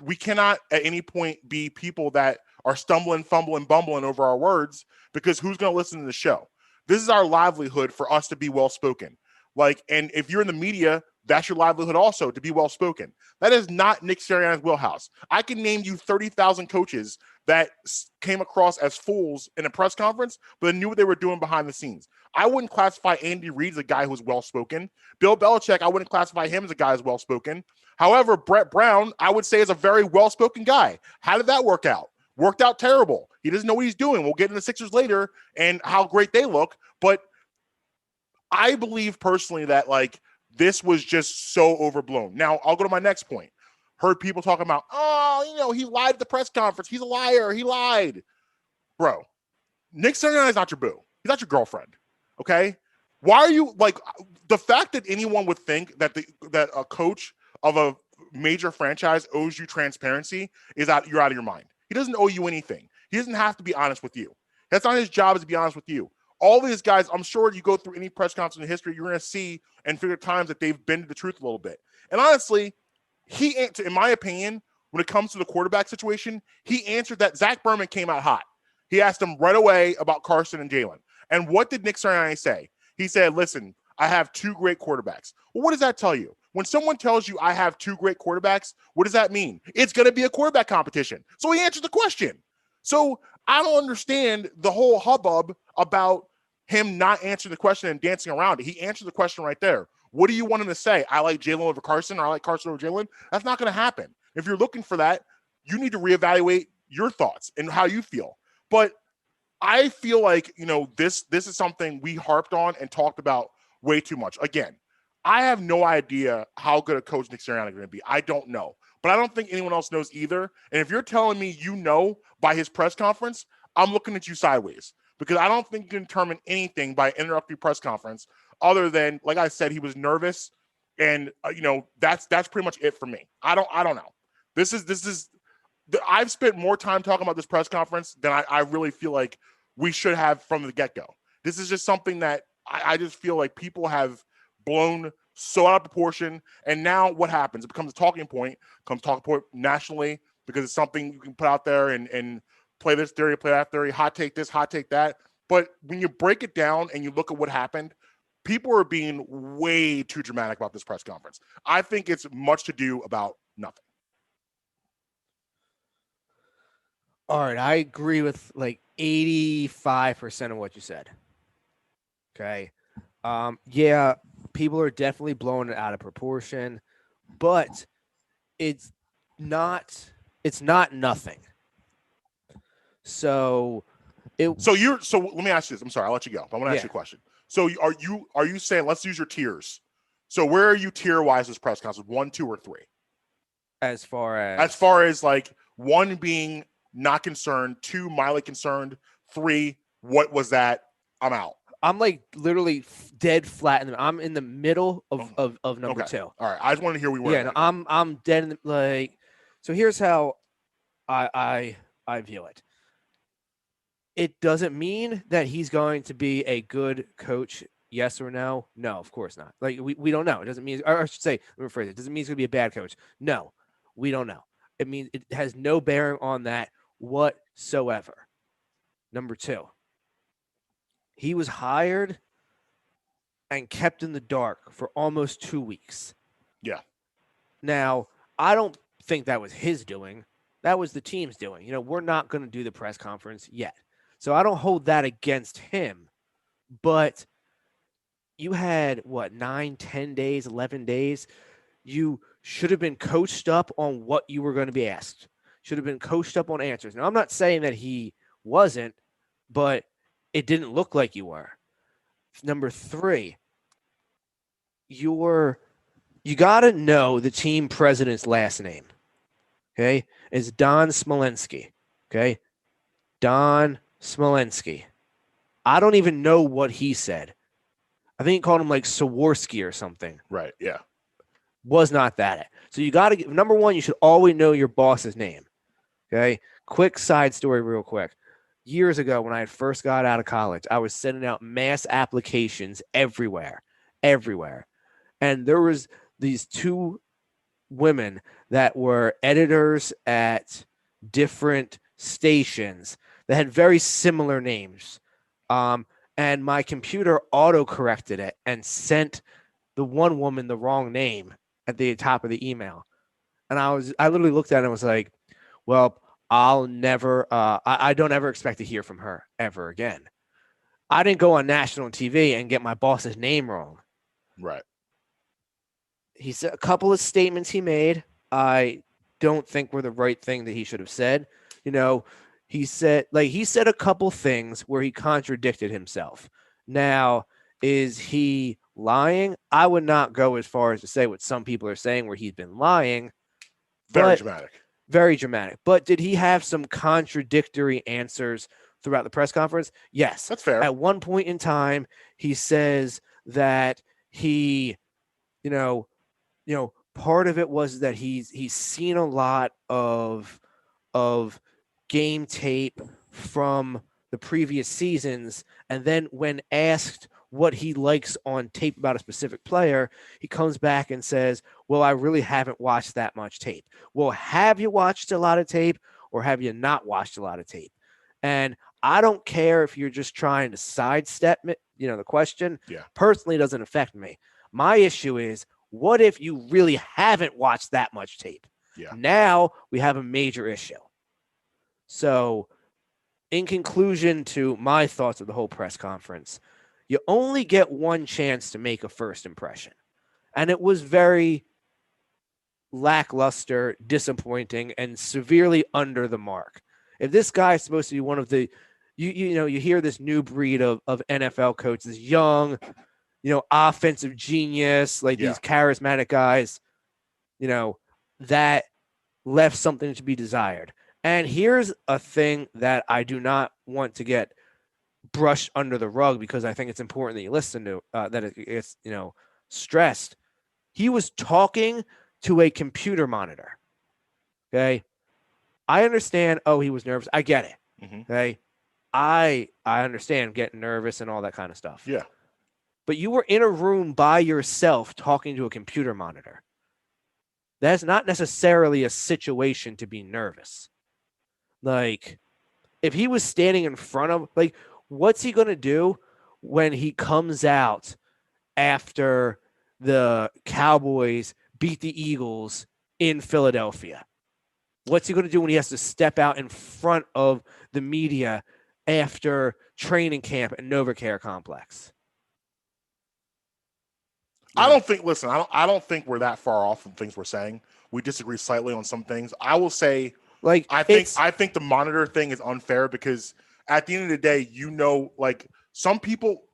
We cannot at any point be people that are stumbling, fumbling, bumbling over our words, because who's going to listen to the show? This is our livelihood for us to be well-spoken. And if you're in the media, that's your livelihood also, to be well-spoken. That is not Nick Sirianni's wheelhouse. I can name you 30,000 coaches that came across as fools in a press conference, but knew what they were doing behind the scenes. I wouldn't classify Andy Reid as a guy who's well-spoken. Bill Belichick, I wouldn't classify him as a guy who's well-spoken. However, Brett Brown, I would say, is a very well-spoken guy. How did that work out? Worked out terrible. He doesn't know what he's doing. We'll get into the Sixers later and how great they look. But I believe personally that, this was just so overblown. Now, I'll go to my next point. Heard people talking about, he lied at the press conference. He's a liar. He lied. Bro, Nick Sirianni is not your boo. He's not your girlfriend. Okay. Why are you like the fact that anyone would think that that a coach of a major franchise owes you transparency is you're out of your mind. He doesn't owe you anything. He doesn't have to be honest with you. That's not his job, is to be honest with you. All these guys, I'm sure you go through any press conference in history, you're going to see and figure times that they've been to the truth a little bit. And honestly, in my opinion, when it comes to the quarterback situation, he answered that. Zach Berman came out hot. He asked him right away about Carson and Jalen. And what did Nick Sirianni say? He said, listen, I have two great quarterbacks. Well, what does that tell you? When someone tells you I have two great quarterbacks, what does that mean? It's going to be a quarterback competition. So he answered the question. So I don't understand the whole hubbub about him not answering the question and dancing around it. He answered the question right there. What do you want him to say? I like Jalen over Carson, or I like Carson over Jalen? That's not going to happen. If you're looking for that, you need to reevaluate your thoughts and how you feel. But I feel like, this is something we harped on and talked about way too much. Again, I have no idea how good a coach Nick Sirianni is going to be. I don't know. But I don't think anyone else knows either. And if you're telling me by his press conference, I'm looking at you sideways, because I don't think you can determine anything by an introductory press conference other than, like I said, he was nervous. And, that's pretty much it for me. I don't know. I've spent more time talking about this press conference than I really feel like we should have from the get-go. This is just something that I just feel like people have blown so out of proportion. And now what happens? It becomes a talking point, nationally, because it's something you can put out there and play this theory, play that theory, hot take this, hot take that. But when you break it down and you look at what happened, people are being way too dramatic about this press conference. I think it's much to do about nothing. All right, I agree with like 85% of what you said. Okay. Yeah, people are definitely blowing it out of proportion, but it's not nothing. So let me ask you this. I'm sorry, I'll let you go. I want to ask you a question. So are you saying, let's use your tiers? So where are you tier wise this press conference? 1, 2, or 3? As far as like 1 being not concerned, 2 mildly concerned, 3, what was that? I'm out. I'm like literally dead flat. I'm in the middle of number 2. All right. I just wanted to hear we were. Yeah, no, I'm dead in the, so here's how I view it. It doesn't mean that he's going to be a good coach. Yes or no? No, of course not. Like we don't know. It doesn't mean, or I should say, let me rephrase it. It doesn't mean he's going to be a bad coach. No, we don't know. It means it has no bearing on that whatsoever. Number 2, he was hired and kept in the dark for almost 2 weeks. Yeah. Now, I don't think that was his doing. That was the team's doing. We're not going to do the press conference yet. So I don't hold that against him. But you had, 9, 10 days, 11 days? You should have been coached up on what you were going to be asked. Should have been coached up on answers. Now, I'm not saying that he wasn't, but it didn't look like you were. Number 3, you got to know the team president's last name. Okay? It's Don Smolensky. Okay? Don Smolensky. I don't even know what he said. I think he called him like Sawarski or something. Right, yeah. Was not that it. So you got to, number 1, you should always know your boss's name. Okay? Quick side story real quick. Years ago, when I had first got out of college, I was sending out mass applications everywhere. And there was these 2 women that were editors at different stations that had very similar names. And my computer auto-corrected it and sent the one woman the wrong name at the top of the email. And I literally looked at it and was like, well, I'll never, I don't ever expect to hear from her ever again. I didn't go on national TV and get my boss's name wrong. Right. He said a couple of statements he made, I don't think were the right thing that he should have said. He said a couple things where he contradicted himself. Now, is he lying? I would not go as far as to say what some people are saying where he's been lying. Very dramatic. Very dramatic. But did he have some contradictory answers throughout the press conference? Yes. That's fair. At one point in time, he says that he, you know, part of it was that he's seen a lot of game tape from the previous seasons, and then when asked what he likes on tape about a specific player, he comes back and says, well, I really haven't watched that much tape. Well, have you watched a lot of tape or have you not watched a lot of tape? And I don't care if you're just trying to sidestep it, the question. Yeah. Personally, it doesn't affect me. My issue is, what if you really haven't watched that much tape? Yeah. Now we have a major issue. So, in conclusion to my thoughts of the whole press conference, you only get one chance to make a first impression. And it was very lackluster, disappointing, and severely under the mark. If this guy is supposed to be one of the, you hear this new breed of NFL coaches, young, offensive genius, like these charismatic guys, that left something to be desired. And here's a thing that I do not want to get brushed under the rug because I think it's important that you listen to, that it's, stressed. He was talking to a computer monitor. Okay. I understand. Oh, he was nervous. I get it. Mm-hmm. Okay. I understand getting nervous and all that kind of stuff. Yeah. But you were in a room by yourself talking to a computer monitor. That's not necessarily a situation to be nervous. Like, if he was standing in front of, like, what's he going to do when he comes out after the Cowboys beat the Eagles in Philadelphia? What's he going to do when he has to step out in front of the media after training camp at NovaCare Complex? I don't think we're that far off from things we're saying. We disagree slightly on some things. I will say, like, I think the monitor thing is unfair because at the end of the day, some people,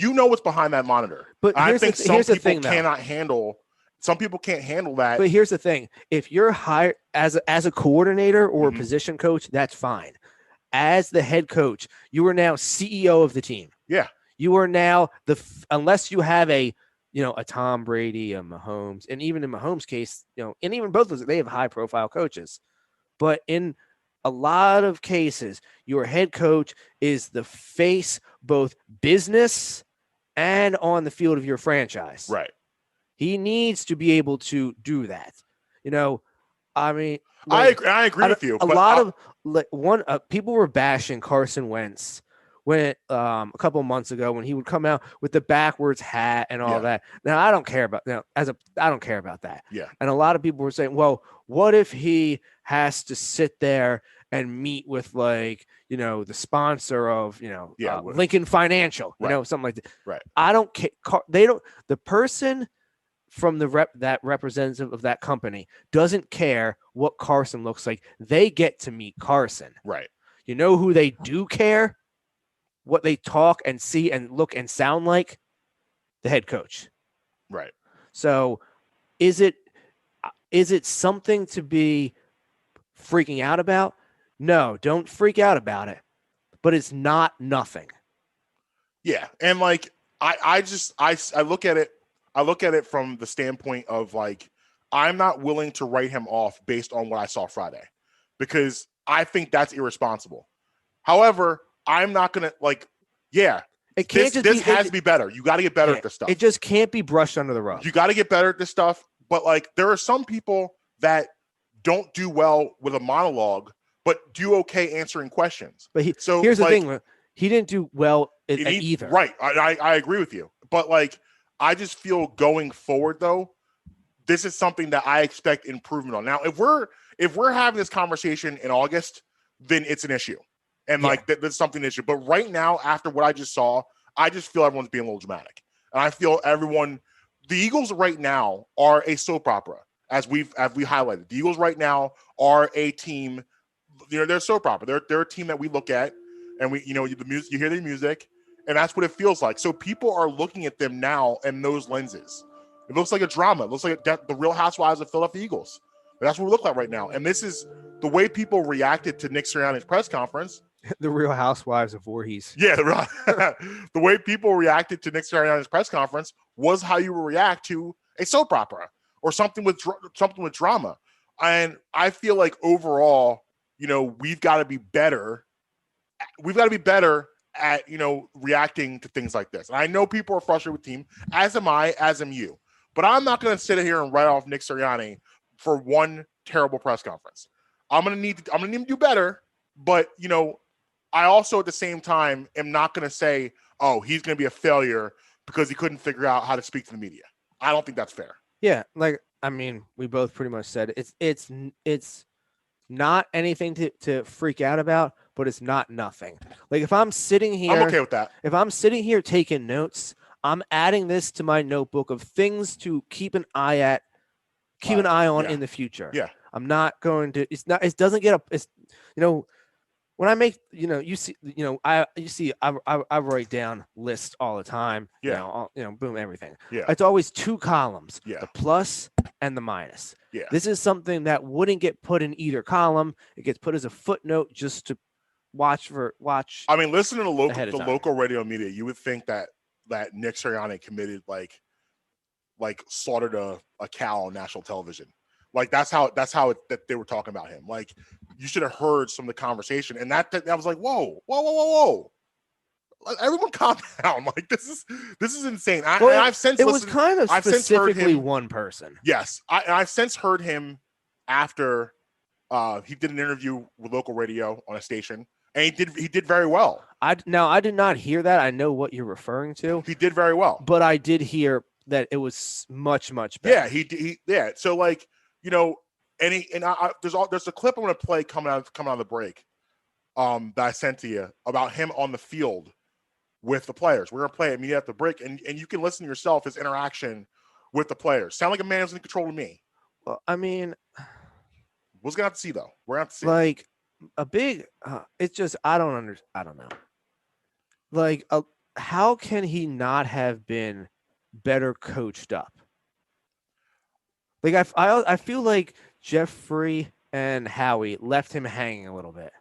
what's behind that monitor. But I think some people cannot handle. Some people can't handle that. But here's the thing: if you're hired as a coordinator or Mm-hmm. a position coach, that's fine. As the head coach, you are now CEO of the team. Yeah, you are now unless you have a Tom Brady, a Mahomes, and even in Mahomes' case, and even both of those, they have high-profile coaches. But in a lot of cases, your head coach is the face, both business and on the field of your franchise. right. He needs to be able to do that. I mean, I agree with you. A lot of people were bashing Carson Wentz when a couple of months ago when he would come out with the backwards hat and all that. Now I don't care about I don't care about that. Yeah. And a lot of people were saying, well, what if he has to sit there and meet with the sponsor of Lincoln Financial, something like that. Right. I don't care. The person from that representative of that company doesn't care what Carson looks like. They get to meet Carson. Right. You know who they do care? What they talk and see and look and sound like? The head coach. Right. So is it something to be freaking out about? No, don't freak out about it. But it's not nothing. Yeah. And I look at it from the standpoint of I'm not willing to write him off based on what I saw Friday because I think that's irresponsible. However, I'm not going to it can't this has to be better. You got to get better at this stuff. It just can't be brushed under the rug. You got to get better at this stuff. But there are some people that don't do well with a monologue, but do okay answering questions. But here's the thing. He didn't do well at either. Right. I agree with you. But I just feel going forward though, this is something that I expect improvement on. Now, if we're having this conversation in August, then it's an issue. And that's something issue. But right now, after what I just saw, I just feel everyone's being a little dramatic. And I feel the Eagles right now are a soap opera, as we highlighted. The Eagles right now are a team. They're a soap opera. They're a team that we look at, and the music. You hear the music, and that's what it feels like. So people are looking at them now in those lenses. It looks like a drama. It looks like the Real Housewives of Philadelphia Eagles. That's what we look like right now. And this is the way people reacted to Nick Sirianni's press conference. The Real Housewives of Voorhees. Yeah, the way people reacted to Nick Sirianni's press conference was how you would react to a soap opera or something with drama. And I feel like overall, we've got to be better. We've got to be better at, reacting to things like this. And I know people are frustrated with the team, as am I, as am you. But I'm not going to sit here and write off Nick Sirianni for one terrible press conference. I'm going to need him to do better. But, I also at the same time am not going to say, oh, he's going to be a failure because he couldn't figure out how to speak to the media. I don't think that's fair. Yeah, we both pretty much said it's not anything to freak out about, but it's not nothing. Like if I'm sitting here, I'm okay with that. If I'm sitting here taking notes, I'm adding this to my notebook of things to keep an eye on in the future. Yeah. I'm not going to. It doesn't get up. It's when I make I write down lists all the time. Yeah. Boom, everything. Yeah. It's always two columns. Yeah. The plus and the minus. Yeah. This is something that wouldn't get put in either column. It gets put as a footnote just to watch. I mean, listen to the local radio media. You would think that Nick Sirianni committed like slaughtered a cow on national television. Like that's how that they were talking about him. Like you should have heard some of the conversation, and that was like, whoa. Like, everyone calm down. Like this is insane. I've since it was kind of specifically one person. Yes, I've since heard him after he did an interview with local radio on a station, and he did very well. I did not hear that. I know what you're referring to. He did very well, but I did hear that it was much better. Yeah. So like. There's a clip I'm going to play coming out of the break that I sent to you about him on the field with the players. We're going to play it immediately after the break, and you can listen to yourself his interaction with the players. Sound like a man who's in control of me. Well, I mean, we're going to have to see though. We're going to have to see. Like a big, it's just I don't know. Like, how can he not have been better coached up? Like I feel like Jeffrey and Howie left him hanging a little bit.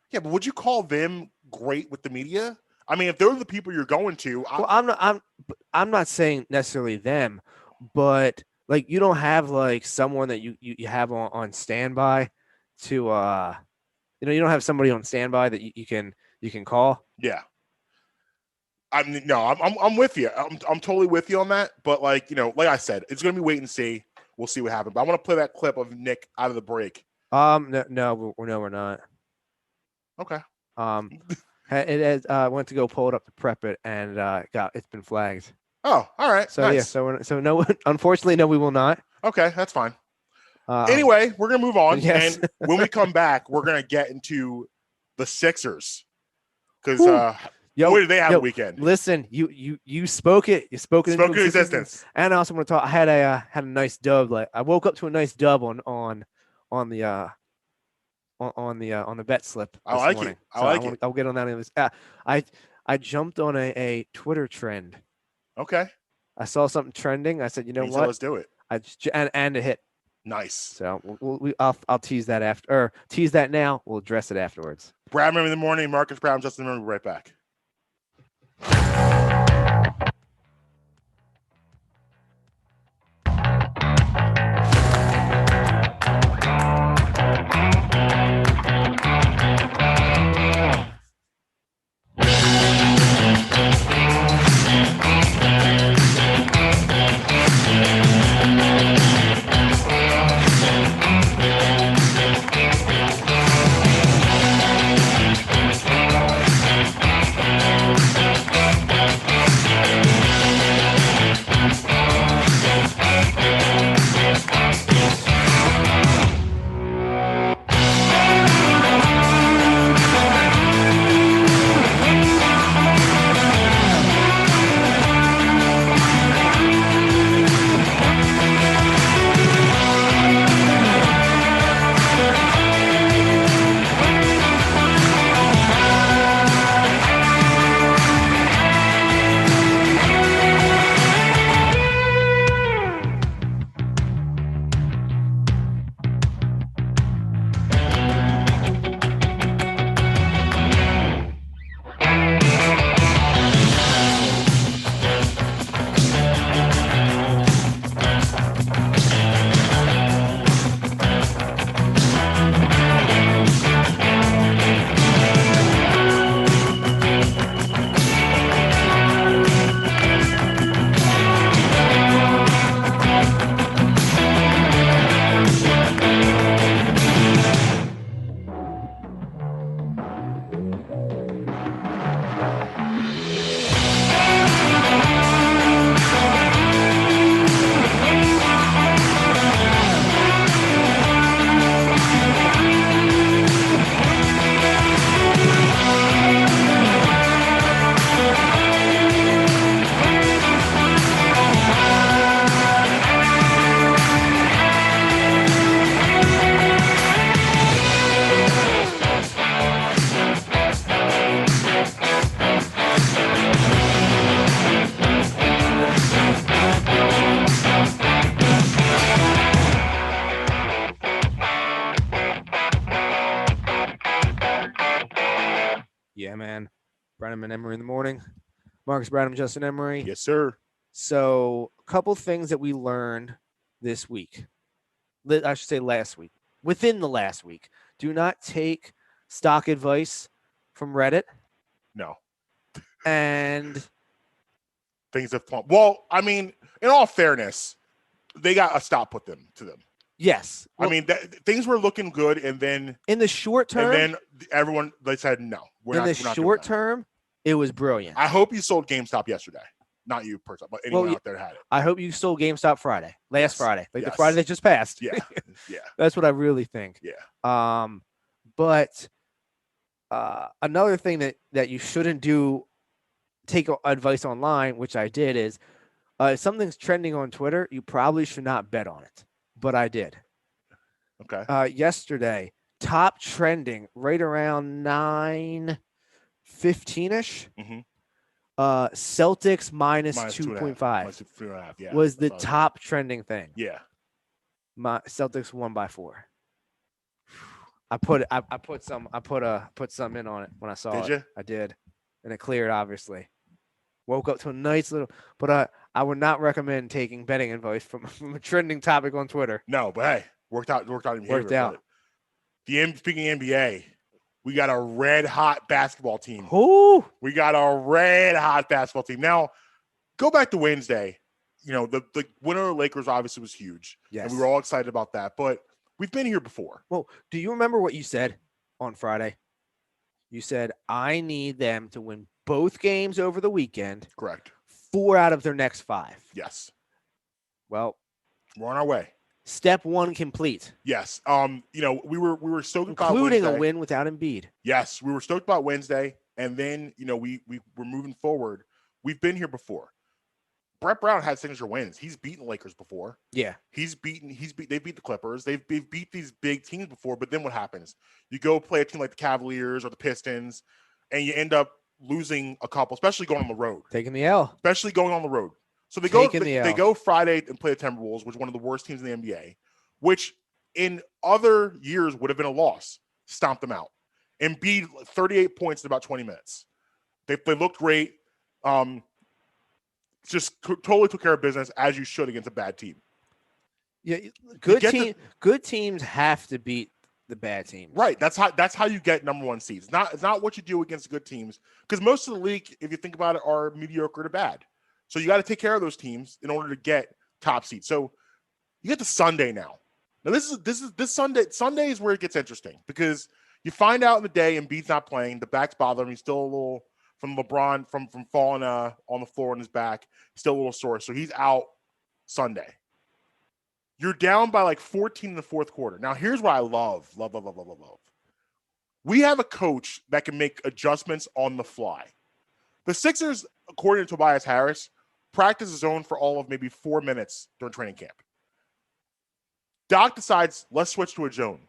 Yeah, but would you call them great with the media? I mean, if they're the people you're going to, I'm not saying necessarily them, but like you don't have like someone that you have on standby to you don't have somebody on standby that you can call. Yeah. I'm with you. I'm totally with you on that. But like like I said, it's gonna be wait and see. We'll see what happens. But I want to play that clip of Nick out of the break. No, we're not. Okay. It went to go pull it up to prep it, and it's been flagged. Oh, all right. So nice. Yeah, so no. Unfortunately, no, we will not. Okay, that's fine. Anyway, we're gonna move on, yes. And when we come back, we're gonna get into the Sixers because. What did they have a weekend? Listen, you spoke it. You spoke it into existence. And I also want to talk. I had a nice dub. Like I woke up to a nice dub on the bet slip. I like it. I'll get on that. In this. I jumped on a Twitter trend. Okay. I saw something trending. I said, you know what? Let's do it. And a hit. Nice. So I'll tease that after, or tease that now. We'll address it afterwards. Brad, in the morning. Marques, Brad, Justin, we'll be right back. man. Branham and Emery in the morning. Marques, Branham, Justin, Emery. Yes, sir. So, a couple things that we learned this week. I should say last week. Within the last week. Do not take stock advice from Reddit. No. And things have flown. Well, I mean, in all fairness, they got a stop put them to them. yes. Well, I mean, things were looking good, and then in the short term, and then everyone they said no. We're not short doing that. term, it was brilliant. I hope you sold GameStop yesterday. Not you personally, but anyone out there had it. I hope you sold GameStop last Friday, like Yes. the Friday that just passed. Yeah, yeah, That's what I really think. yeah. But another thing that you shouldn't do, take advice online, which I did, is if something's trending on Twitter, you probably should not bet on it. But I did. Okay. Yesterday, top trending right around 9:15ish. Mm-hmm. Celtics minus 2.5 yeah, was the top trending thing. Yeah. My Celtics won by 4. I put some in on it when I saw it. Did you? I did, and it cleared. Obviously, woke up to a nice little. But I would not recommend taking betting advice from a trending topic on Twitter. No, but hey, worked out. Worked out. Speaking of NBA, we got a red hot basketball team. Who? We got a red hot basketball team. Now, go back to Wednesday. You know, the winner of the Lakers obviously was huge. Yes. And we were all excited about that. But we've been here before. Well, do you remember what you said on Friday? You said, I need them to win both games over the weekend. Correct. 4 out of their next 5. Yes. Well, we're on our way. Step 1 complete. Yes. You know, we were stoked about including Wednesday. a win without Embiid. Yes, we were stoked about Wednesday, and then you know we were moving forward. We've been here before. Brett Brown had signature wins. He's beaten the Lakers before. Yeah. They beat the Clippers. They've beat these big teams before, but then what happens? You go play a team like the Cavaliers or the Pistons, and you end up losing a couple, especially going on the road. Taking the L. Especially going on the road. So they go Friday and play the Timberwolves, which is one of the worst teams in the NBA, which in other years would have been a loss. Stomped them out. Embiid 38 points in about 20 minutes. They looked great. Just totally took care of business as you should against a bad team. Yeah, good teams have to beat the bad teams. Right. That's how you get number 1 seeds. It's not what you do against good teams, because most of the league, if you think about it, are mediocre to bad. So you got to take care of those teams in order to get top seeds. So you get to Sunday now. Now this Sunday. Sunday is where it gets interesting, because you find out in the day Embiid's not playing. The back's bothering him. He's still a little from LeBron from falling on the floor on his back. Still a little sore, so he's out Sunday. You're down by like 14 in the fourth quarter. Now here's what I love. We have a coach that can make adjustments on the fly. The Sixers, according to Tobias Harris, practice zone for all of maybe 4 minutes during training camp. Doc decides, let's switch to a zone.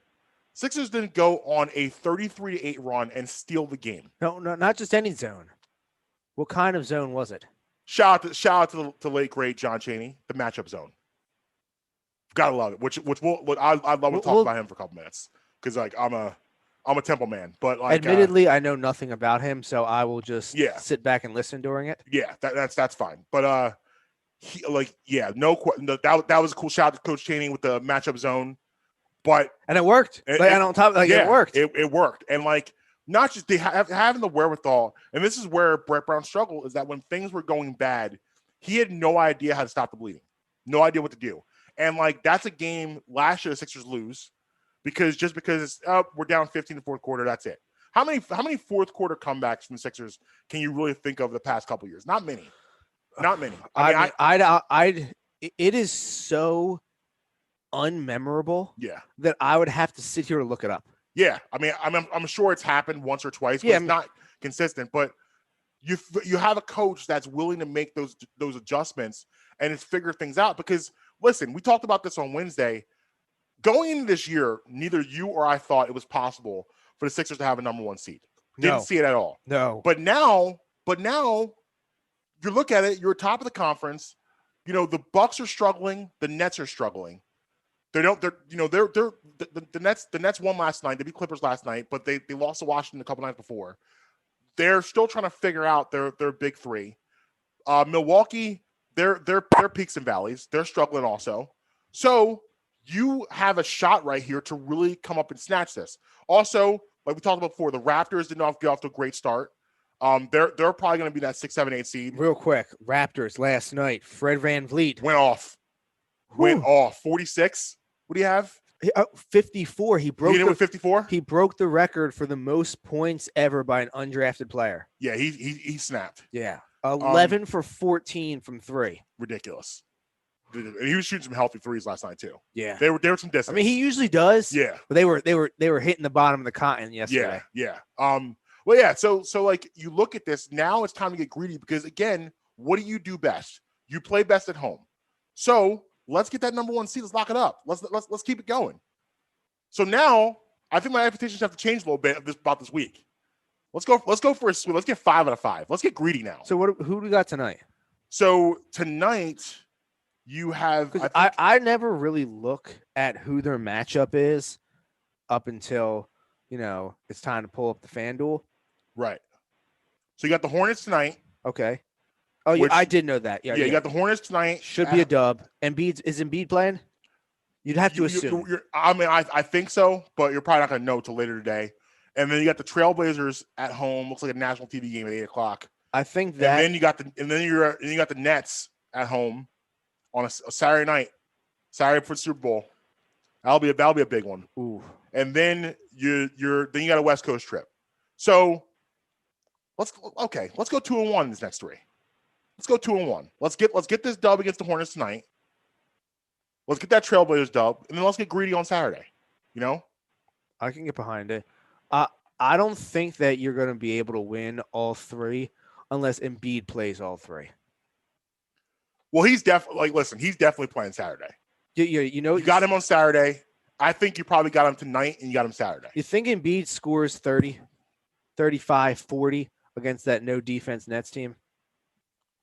Sixers didn't go on a 33-8 run and steal the game. No, not just any zone. What kind of zone was it? Shout out to the late great John Chaney, the matchup zone. Gotta love it. I'd love to talk about him for a couple minutes, because like I'm a Temple man, but like admittedly, I know nothing about him, so I will just sit back and listen during it. Yeah, that's fine. But that was a cool shout out to Coach Chaney with the matchup zone. And it worked. It worked. It worked. And like, not just having the wherewithal, and this is where Brett Brown struggled, is that when things were going bad, he had no idea how to stop the bleeding, no idea what to do. And like, that's a game last year the Sixers lose because we're down 15 in the fourth quarter. That's it. How many fourth quarter comebacks from the Sixers can you really think of the past couple of years? Not many. It is so unmemorable. Yeah. That I would have to sit here and look it up. Yeah. I mean, I'm sure it's happened once or twice, but it's not consistent. But you have a coach that's willing to make those adjustments and it's figure things out. Because listen, we talked about this on Wednesday. Going into this year, neither you or I thought it was possible for the Sixers to have a number 1 seed. Didn't see it at all. No. But now you look at it, you're top of the conference. You know, the Bucks are struggling, the Nets are struggling. The Nets won last night. They beat Clippers last night, but they lost to Washington a couple nights before. they're still trying to figure out their big three. Milwaukee, they're peaks and valleys. They're struggling also. So you have a shot right here to really come up and snatch this. Also, like we talked about before, the Raptors did not get off to a great start. They're probably going to be that 6, 7, 8 seed. Real quick, Raptors last night. Fred VanVleet Went off. 46. What do you have? 54. He broke. With 54. He broke the record for the most points ever by an undrafted player. Yeah, he snapped. Yeah, 11 for 14 from 3. Ridiculous. And he was shooting some healthy threes last night too. Yeah, they were some distance. I mean, he usually does. Yeah, but they were hitting the bottom of the cotton yesterday. Yeah. Well, yeah. So like you look at this now, it's time to get greedy because again, what do you do best? You play best at home. So let's get that number 1 seed. Let's lock it up. Let's keep it going. So now I think my expectations have to change a little bit about this week. Let's go for a sweep. Let's get 5 out of 5. Let's get greedy now. So who do we got tonight? So tonight you have. I never really look at who their matchup is up until it's time to pull up the FanDuel. Right. So you got the Hornets tonight. Okay. Oh, yeah, I did know that. Yeah, you got the Hornets tonight. Should be a dub. Is Embiid playing? You'd have to assume. I think so, but you're probably not going to know till later today. And then you got the Trailblazers at home. Looks like a national TV game at 8:00. I think that. And then you got the Nets at home on a Saturday night. Saturday for the Super Bowl. That'll be a big one. Ooh. And then you got a West Coast trip. So let's go 2-1 in these next 3. Let's go 2-1. Let's get this dub against the Hornets tonight. Let's get that Trailblazers dub, and then let's get greedy on Saturday. I can get behind it. I don't think that you're going to be able to win all 3 unless Embiid plays all 3. Well, he's definitely playing Saturday. You got him on Saturday. I think you probably got him tonight, and you got him Saturday. You think Embiid scores 30, 35, 40 against that no defense Nets team?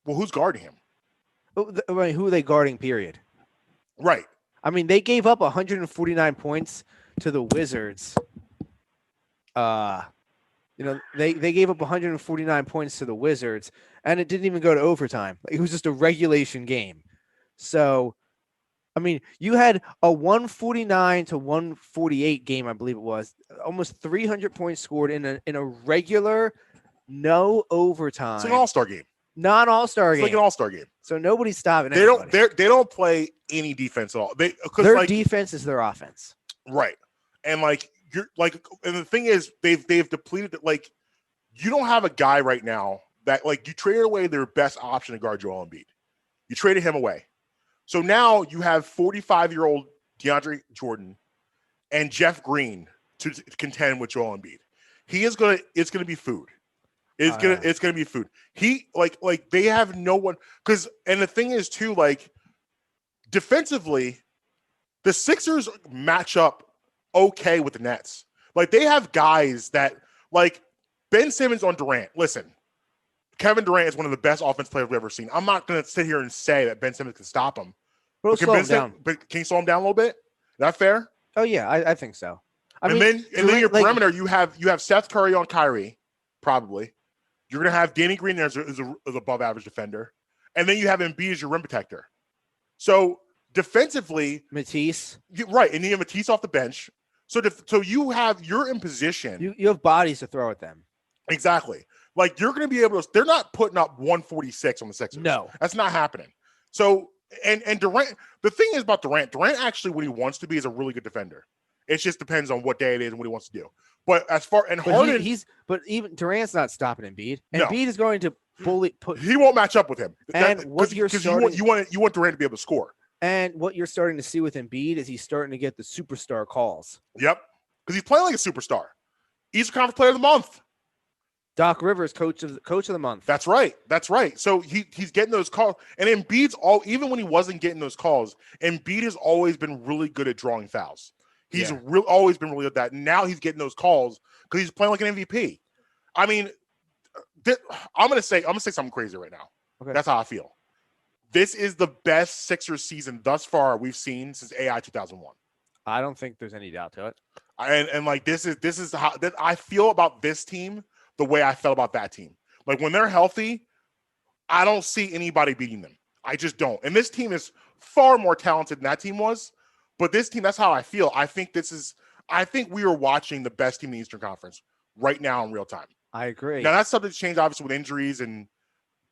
Well, who's guarding him? I mean, who are they guarding, period? Right. I mean, they gave up 149 points to the Wizards. They gave up 149 points to the Wizards, and it didn't even go to overtime. It was just a regulation game. So, I mean, you had a 149 to 148 game, I believe it was. Almost 300 points scored in a regular, no overtime. It's an all-star game. Not all-star game. It's like an all-star game. So nobody's stopping anybody. They don't play any defense at all. Their defense is their offense. Right. And and the thing is they've depleted it. Like, you don't have a guy right now that you traded away their best option to guard Joel Embiid. You traded him away. So now you have 45-year-old DeAndre Jordan and Jeff Green to contend with Joel Embiid. It's gonna be food. It's gonna be food. He they have no one and the thing is too, defensively, the Sixers match up okay with the Nets. They have guys that Ben Simmons on Durant. Listen, Kevin Durant is one of the best offensive players we've ever seen. I'm not gonna sit here and say that Ben Simmons can stop him. But can you slow him down a little bit? Is that fair? Oh yeah, I think so. Then your perimeter, you have Seth Curry on Kyrie, probably. You're going to have Danny Green there as above average defender. And then you have Embiid as your rim protector. So defensively, Matisse. Right. And you have Matisse off the bench. So you're in position. You have bodies to throw at them. Exactly. You're going to be able to, they're not putting up 146 on the Sixers. No. That's not happening. So, and Durant, the thing is about Durant actually, when he wants to be, is a really good defender. It just depends on what day it is and what he wants to do. But Harden, but even Durant's not stopping Embiid. No. Embiid is going to he won't match up with him. And you want Durant to be able to score. And what you're starting to see with Embiid is he's starting to get the superstar calls. Yep, because he's playing like a superstar. Eastern Conference Player of the Month. Doc Rivers, coach of the month. That's right. So he's getting those calls, and Embiid's even when he wasn't getting those calls, Embiid has always been really good at drawing fouls. He's always been really good at that. Now he's getting those calls because he's playing like an MVP. I mean, I'm gonna say something crazy right now. Okay. That's how I feel. This is the best Sixers season thus far we've seen since AI 2001. I don't think there's any doubt to it. And this is how that I feel about this team the way I felt about that team. Like when they're healthy, I don't see anybody beating them. I just don't. And this team is far more talented than that team was. But this team, that's how I feel. I think we are watching the best team in the Eastern Conference right now in real time. I agree. Now that's subject to change, obviously, with injuries and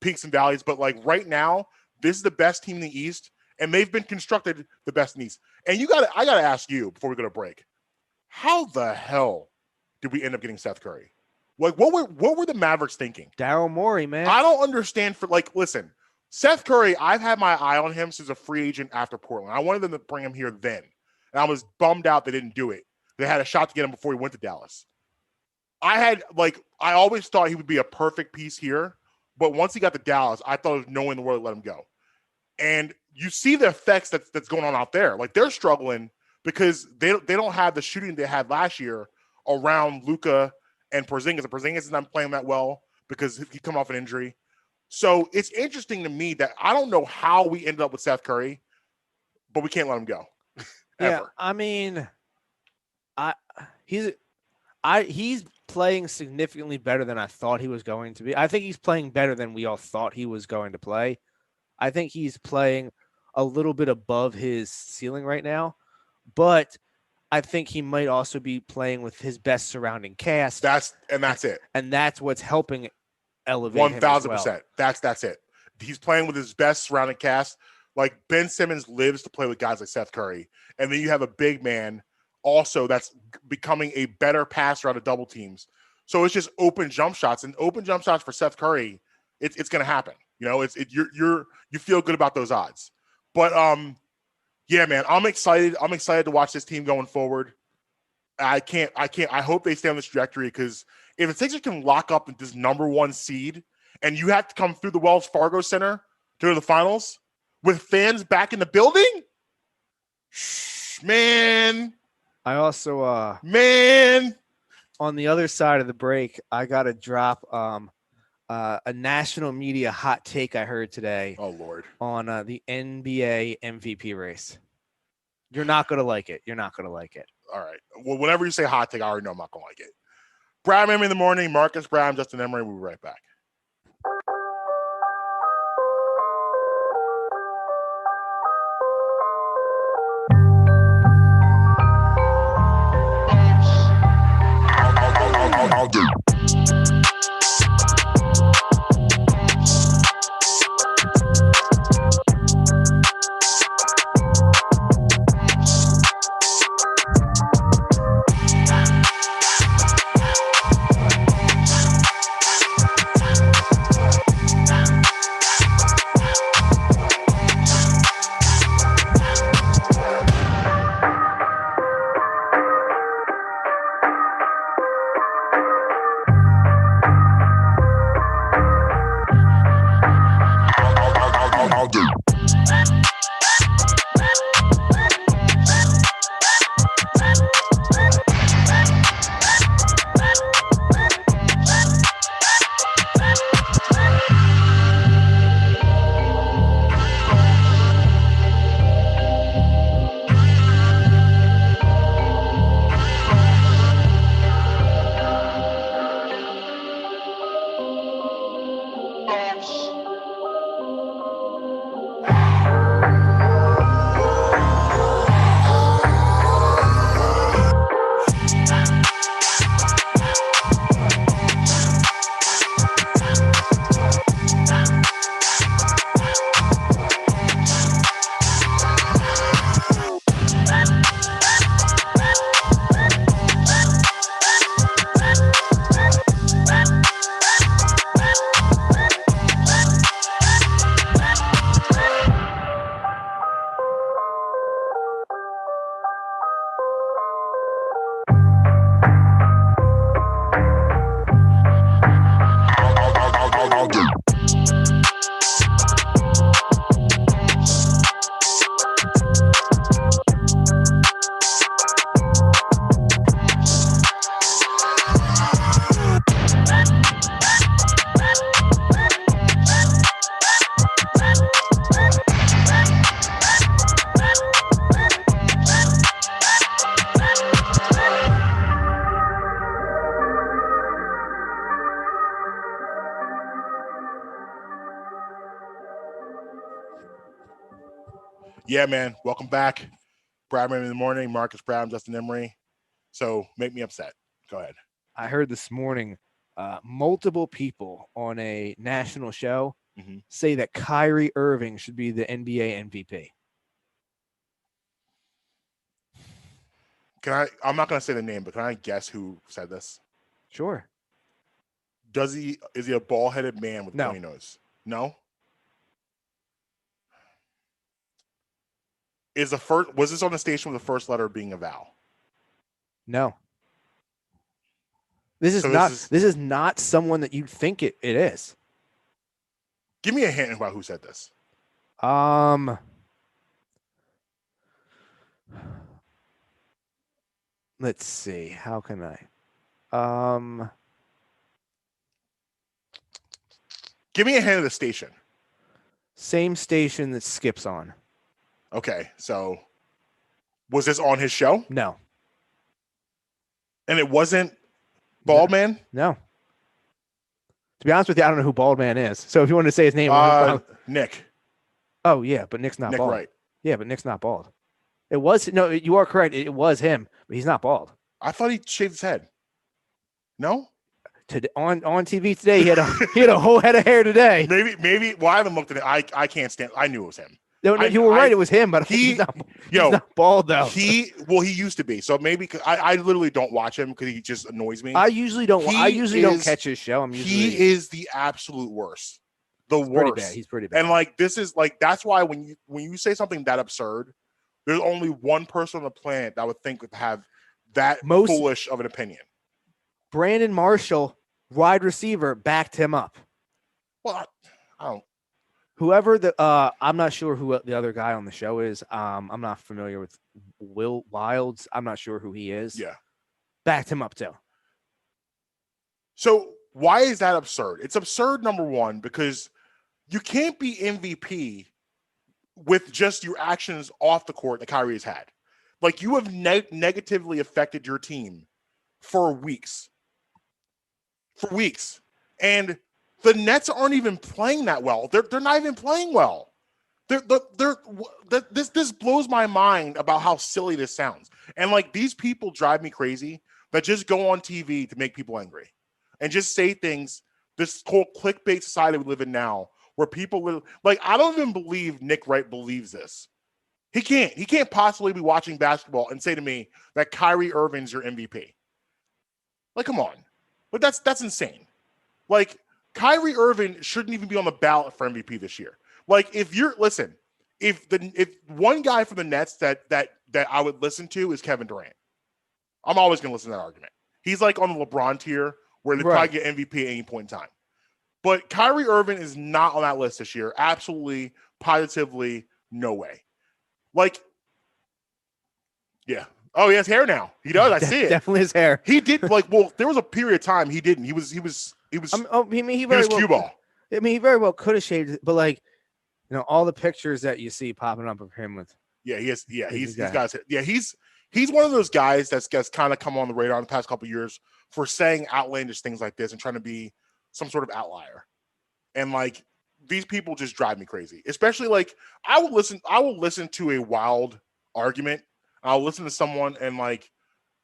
peaks and valleys. But like right now, this is the best team in the East, and they've been constructed the best in the East. And I gotta ask you before we go to break, how the hell did we end up getting Seth Curry? Like, what were the Mavericks thinking? Daryl Morey, man. I don't understand. Listen, Seth Curry, I've had my eye on him since a free agent after Portland. I wanted them to bring him here then, and I was bummed out they didn't do it. They had a shot to get him before he went to Dallas. I always thought he would be a perfect piece here, but once he got to Dallas, I thought there was no way in the world to let him go. And you see the effects that's going on out there. Like, they're struggling because they don't have the shooting they had last year around Luka and Porzingis. And Porzingis is not playing that well because he come off an injury. So it's interesting to me that I don't know how we ended up with Seth Curry, but we can't let him go. Yeah, ever. I mean, he's playing significantly better than I thought he was going to be. I think he's playing better than we all thought he was going to play. I think he's playing a little bit above his ceiling right now, but I think he might also be playing with his best surrounding cast. That's it. And that's what's helping elevate him as well. 1,000%. That's it. He's playing with his best surrounding cast. Like, Ben Simmons lives to play with guys like Seth Curry. And then you have a big man also that's becoming a better passer out of double teams. So it's just open jump shots, and open jump shots for Seth Curry. It's going to happen. You know, you feel good about those odds. But yeah, man, I'm excited. I'm excited to watch this team going forward. I hope they stay on this trajectory, because if the Sixers can lock up this number one seed and you have to come through the Wells Fargo Center to go to the finals with fans back in the building, man. I also man. On the other side of the break, I got to drop a national media hot take I heard today. Oh, Lord. On the NBA MVP race. You're not going to like it. You're not going to like it. All right. Well, whenever you say hot take, I already know I'm not going to like it. Brad Emery in the morning, Marcus Brown, Justin Emery. We'll be right back. I'll do. Yeah, man. Welcome back. Bradman in the morning. Marcus Brown, Justin Emery. So make me upset. Go ahead. I heard this morning multiple people on a national show say that Kyrie Irving should be the NBA MVP. I'm not going to say the name, but can I guess who said this? Sure. Is he a bald-headed man with No. pointy nose? No. Was this on the station with the first letter being a vowel? No. This is not someone that you think it is. Give me a hint about who said this. Let's see. How can I? Give me a hint of the station. Same station that Skip's on. Okay, so was this on his show? No. And it wasn't Bald Man? No. To be honest with you, I don't know who Bald Man is. So if you want to say his name, Nick. Oh yeah, but Nick's not Nick bald. Wright. Yeah, but Nick's not bald. You are correct. It was him, but he's not bald. I thought he shaved his head. No? On TV today, he had a whole head of hair today. Maybe. Well, I haven't looked at it. I can't stand. I knew it was him. No, you were right. It was him, but he's not bald though. He used to be. So maybe I literally don't watch him because he just annoys me. I usually don't catch his show. He is the absolute worst. Worst. Pretty bad. He's pretty bad. And like this is like that's why when you say something that absurd, there's only one person on the planet that would think would have that foolish of an opinion. Brandon Marshall, wide receiver, backed him up. Well, I don't. Whoever I'm not sure who the other guy on the show is. I'm not familiar with Will Wilds. I'm not sure who he is. Yeah. Backed him up too. So why is that absurd? It's absurd, number one, because you can't be MVP with just your actions off the court that Kyrie has had. Like you have negatively affected your team for weeks. And the Nets aren't even playing that well. They're not even playing well. This blows my mind about how silly this sounds. And like these people drive me crazy that just go on TV to make people angry and just say things. This whole clickbait society we live in now, where people will like. I don't even believe Nick Wright believes this. He can't possibly be watching basketball and say to me that Kyrie Irving's your MVP. Like, come on. But that's insane. Like, Kyrie Irving shouldn't even be on the ballot for MVP this year. Like, if one guy from the Nets that I would listen to is Kevin Durant, I'm always going to listen to that argument. He's like on the LeBron tier where they probably get MVP at any point in time. But Kyrie Irving is not on that list this year. Absolutely, positively, no way. Like, yeah. Oh, he has hair now. He does. I see it. Definitely his hair. He did there was a period of time he didn't. He was cue ball. I mean, he very well could have shaved it, but like, all the pictures that you see popping up of him with. Yeah, he is. Yeah, he's got. Yeah, he's one of those guys that's kind of come on the radar in the past couple of years for saying outlandish things like this and trying to be some sort of outlier. And like these people just drive me crazy. Especially like I will listen to a wild argument. I'll listen to someone and like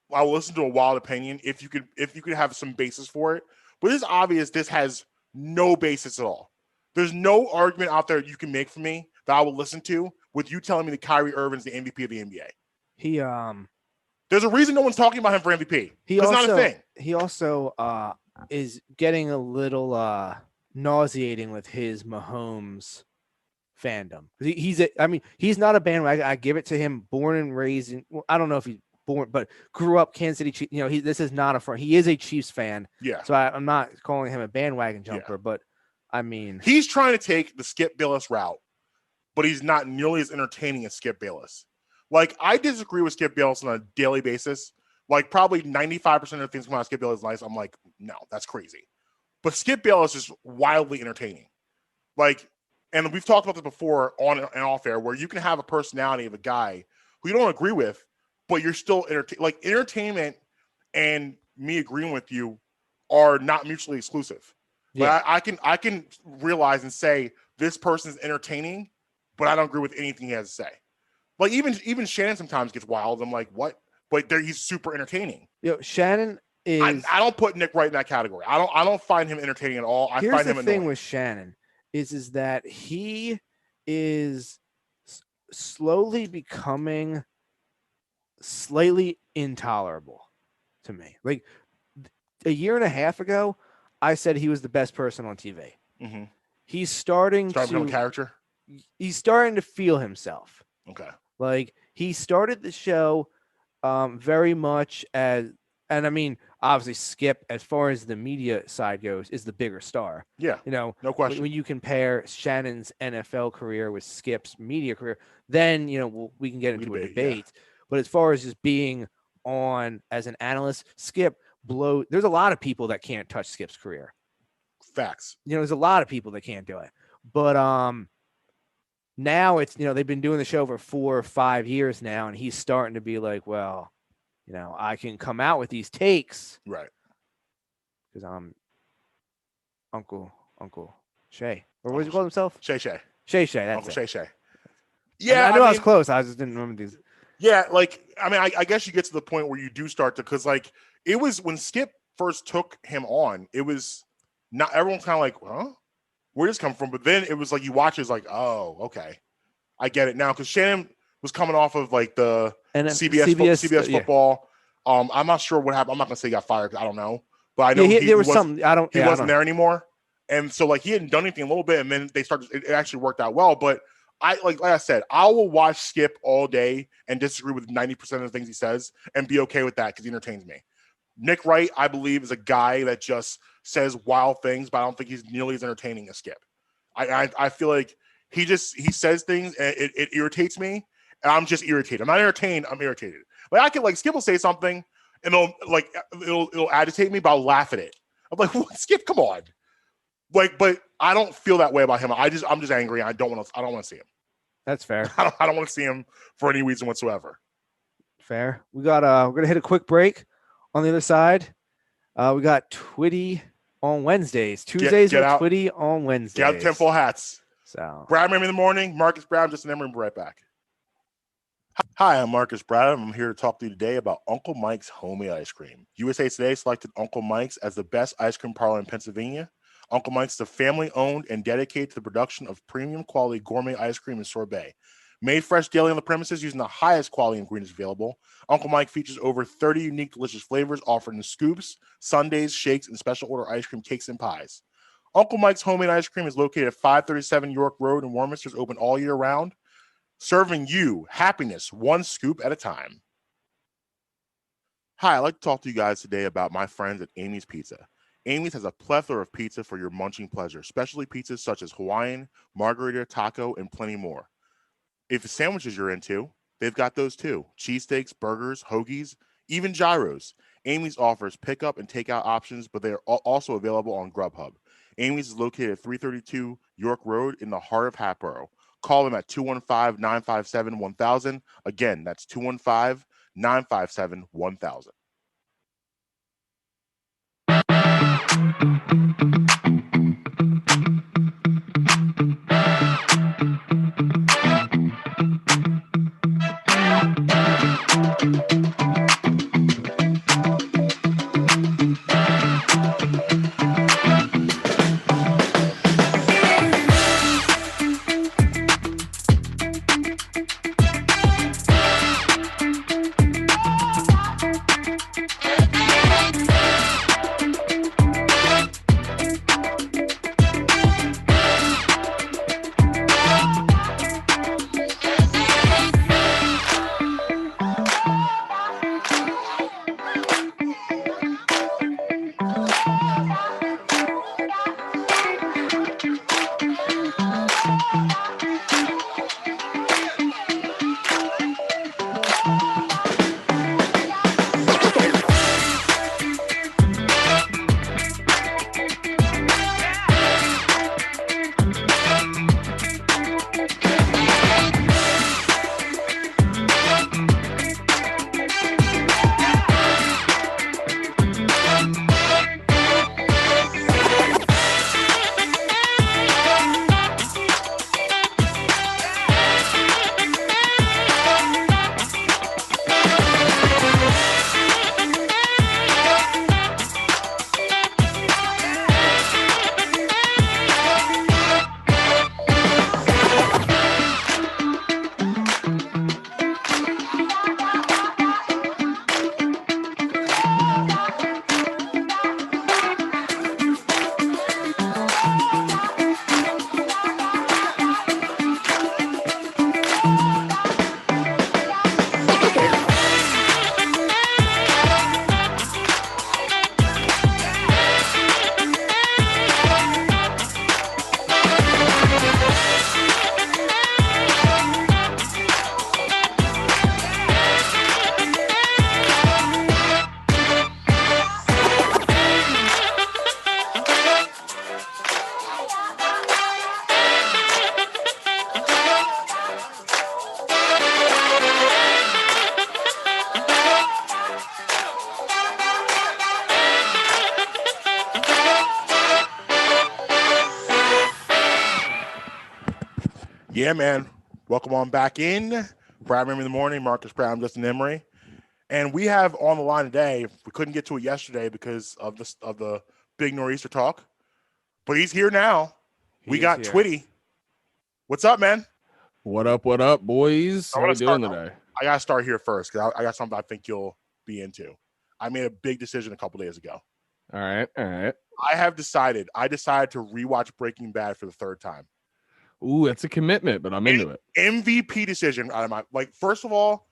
I'll listen to a wild opinion if you could have some basis for it. But it's obvious this has no basis at all. There's no argument out there you can make for me that I will listen to with you telling me that Kyrie Irving's the MVP of the NBA. There's a reason no one's talking about him for MVP. It's not a thing. He also is getting a little nauseating with his Mahomes fandom. He's not a bandwagon. I give it to him. Born and raised in. Well, I don't know if he's born, but grew up Kansas City. This is not a front. He is a Chiefs fan. Yeah. So I'm not calling him a bandwagon jumper, but I mean, he's trying to take the Skip Bayless route, but he's not nearly as entertaining as Skip Bayless. Like I disagree with Skip Bayless on a daily basis. Like probably 95% of the things coming out of Skip Bayless' life, I'm like, no, that's crazy. But Skip Bayless is wildly entertaining. Like. And we've talked about this before on and off air, where you can have a personality of a guy who you don't agree with, but you're still like entertainment and me agreeing with you are not mutually exclusive. Yeah. But I can realize and say this person's entertaining, but I don't agree with anything he has to say. Like even Shannon sometimes gets wild. I'm like, what? But he's super entertaining. Shannon is. I don't put Nick Wright in that category. I don't find him entertaining at all. I find him annoying. Here's the thing with Shannon is that he is slowly becoming slightly intolerable to me. Like a year and a half ago, I said he was the best person on TV. Mm-hmm. He's starting to become a character. He's starting to feel himself. Okay. Like he started the show very much as, and I mean, obviously Skip, as far as the media side goes, is the bigger star. Yeah. No question. When you compare Shannon's NFL career with Skip's media career, then, we can get into a debate. Yeah. But as far as just being on as an analyst, Skip there's a lot of people that can't touch Skip's career. Facts. There's a lot of people that can't do it. But now it's, they've been doing the show for 4 or 5 years now, and he's starting to be like, well, I can come out with these takes. Right. Because I'm Uncle Shay. Or what does he call himself? Shay. Shay, that's Uncle it. Shay. Yeah. I knew I was close. I just didn't remember these. Yeah, I guess you get to the point where you do start to, because it was when Skip first took him on, it was not, everyone's kind of like, huh? Where does this come from? But then it was like, you watch it's like, oh, okay. I get it now. Because Shannon was coming off of the CBS football. Yeah. I'm not sure what happened. I'm not going to say he got fired because I don't know. But I know there was something. He wasn't there anymore. And so he hadn't done anything a little bit, and then it actually worked out well. But like I said, I will watch Skip all day and disagree with 90% of the things he says and be okay with that because he entertains me. Nick Wright, I believe, is a guy that just says wild things, but I don't think he's nearly as entertaining as Skip. I feel like he says things and it irritates me, and I'm just irritated. I'm not entertained. I'm irritated. Skip will say something and it'll agitate me, but I'll laugh at it. I'm like, what? Skip, come on. But I don't feel that way about him. I'm just angry. I don't want to see him. That's fair. I don't want to see him for any reason whatsoever. Fair. We're gonna hit a quick break. On the other side, we got Twitty on Wednesdays. Tuesdays with Twitty on Wednesdays. Get out the tinfoil hats. So Brad Ramey in the morning. Marcus Brown, Justin Emery. We'll be right back. Hi, I'm Marcus Brown. I'm here to talk to you today about Uncle Mike's homemade ice cream. USA Today selected Uncle Mike's as the best ice cream parlor in Pennsylvania. Uncle Mike's is a family-owned and dedicated to the production of premium quality gourmet ice cream and sorbet. Made fresh daily on the premises using the highest quality ingredients available, Uncle Mike features over 30 unique delicious flavors offered in scoops, sundaes, shakes, and special order ice cream cakes and pies. Uncle Mike's homemade ice cream is located at 537 York Road in Warminster. It's open all year round, serving you happiness one scoop at a time. Hi, I'd like to talk to you guys today about my friends at Amy's Pizza. Amy's has a plethora of pizza for your munching pleasure, specialty pizzas such as Hawaiian, margarita, taco, and plenty more. If it's sandwiches you're into, they've got those too. Cheesesteaks, burgers, hoagies, even gyros. Amy's offers pickup and takeout options, but they are also available on Grubhub. Amy's is located at 332 York Road in the heart of Hatboro. Call them at 215-957-1000. Again, that's 215-957-1000. Yeah, man. Welcome on back in. Brad Emery in the morning, Marcus Brown, Justin Emery. And we have on the line today, we couldn't get to it yesterday because of the big nor'easter talk, but he's here now. We got Twitty. What's up, man? What up, boys? How we doing today? I got to start here first because I got something I think you'll be into. I made a big decision a couple days ago. All right. I decided to rewatch Breaking Bad for the third time. Ooh, that's a commitment, but I'm into it. MVP decision out of my, like, first of all,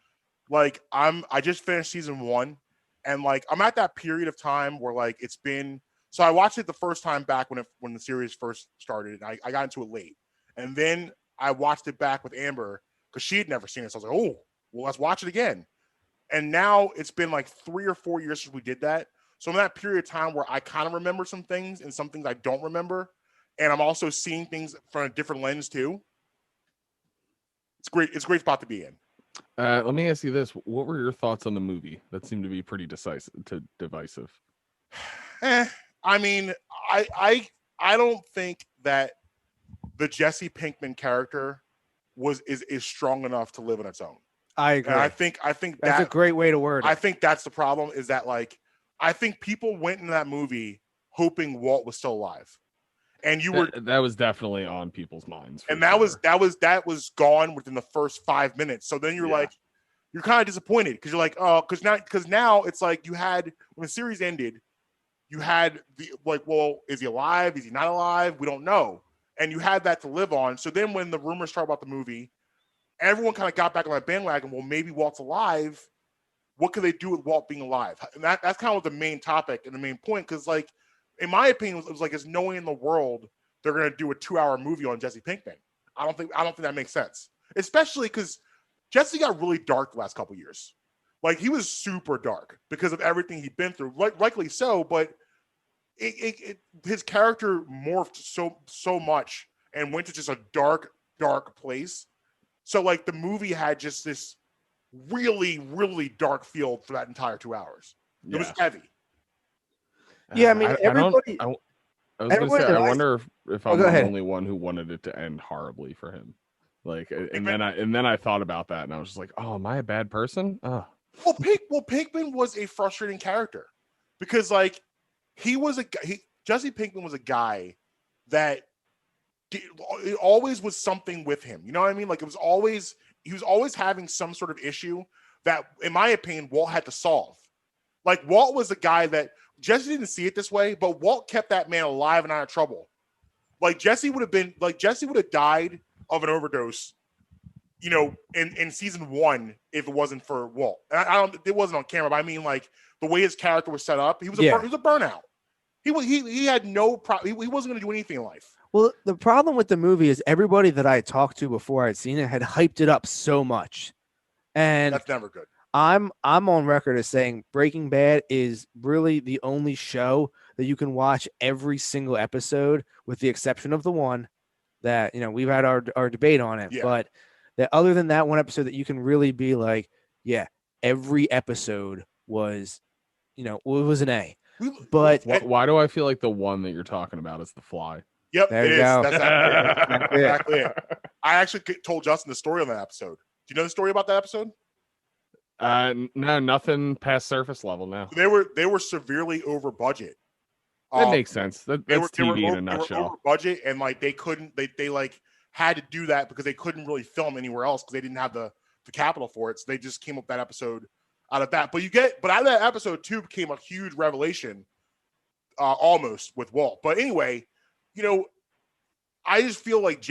like I just finished season 1 and like I'm at that period of time where like it's been, so I watched it the first time back when the series first started. I got into it late. And then I watched it back with Amber because she had never seen it. So I was like, oh, well, let's watch it again. And now it's been like 3 or 4 years since we did that. So I'm in that period of time where I kind of remember some things and some things I don't remember. And I'm also seeing things from a different lens too. It's great. It's a great spot to be in. Let me ask you this. What were your thoughts on the movie? That seemed to be pretty divisive. I mean, I don't think that the Jesse Pinkman character is strong enough to live on its own. I agree. And I think that's a great way to word it. I think that's the problem, is that like I think people went into that movie hoping Walt was still alive. And that was definitely on people's minds. And that was gone within the first 5 minutes. So then you're like, you're kind of disappointed because you're like, oh, because now it's like you had, when the series ended, you had the like, well, is he alive? Is he not alive? We don't know. And you had that to live on. So then when the rumors started about the movie, everyone kind of got back on that bandwagon. Well, maybe Walt's alive. What could they do with Walt being alive? And that's kind of the main topic and the main point. Because like, in my opinion, it was like, there's no way in the world they're going to do a 2-hour movie on Jesse Pinkman. I don't think that makes sense. Especially because Jesse got really dark the last couple of years. Like, he was super dark because of everything he'd been through. Rightly so, but his character morphed so much and went to just a dark place. So like the movie had just this really, really dark feel for that entire 2 hours. It was heavy. Yeah, I mean, everybody. I was going to say, I wonder if I'm the ahead. only one who wanted it to end horribly for him. Like, and then I thought about that, and I was just like, oh, am I a bad person? Oh. Well, Pinkman was a frustrating character because like Jesse Pinkman was a guy that it always was something with him. You know what I mean? Like he was always having some sort of issue that, in my opinion, Walt had to solve. Like Walt was a guy that Jesse didn't see it this way, but Walt kept that man alive and out of trouble. Like Jesse would have died of an overdose, you know, in season 1 if it wasn't for Walt. And it wasn't on camera, but I mean like the way his character was set up, he was a burnout. He had no problem. He wasn't going to do anything in life. Well, the problem with the movie is everybody that I talked to before I'd seen it had hyped it up so much, and that's never good. I'm on record as saying Breaking Bad is really the only show that you can watch every single episode, with the exception of the one that, you know, we've had our debate on it. Yeah. But that other than that one episode that you can really be like, yeah, every episode was, you know, it was an A. But why do I feel like the one that you're talking about is The Fly? Yep, there it is. Go. That's exactly it. I actually told Justin the story on that episode. Do you know the story about that episode? No, nothing past surface level now. They were severely over budget. That makes sense. That's TV in a nutshell. They were over budget, and like they like had to do that because they couldn't really film anywhere else because they didn't have the capital for it. So they just came up that episode out of that. But out of that episode too became a huge revelation, almost with Walt. But anyway, you know, I just feel like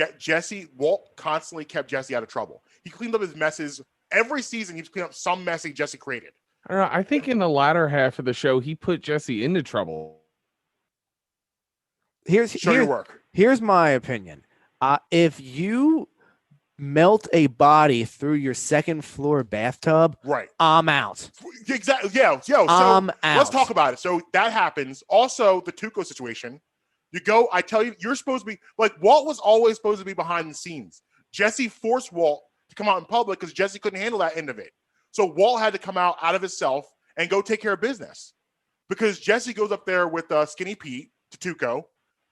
Walt constantly kept Jesse out of trouble. He cleaned up his messes. Every season, he's cleaned up some mess Jesse created. I don't know. I think in the latter half of the show, he put Jesse into trouble. Here's my opinion. If you melt a body through your second floor bathtub, right, I'm out. Exactly. Yeah. So I'm out. Let's talk about it. So that happens. Also, the Tuco situation. You go. I tell you, you're supposed to be like Walt was always supposed to be behind the scenes. Jesse forced Walt to come out in public because Jesse couldn't handle that end of it. So Walt had to come out of himself and go take care of business because Jesse goes up there with Skinny Pete to Tuco,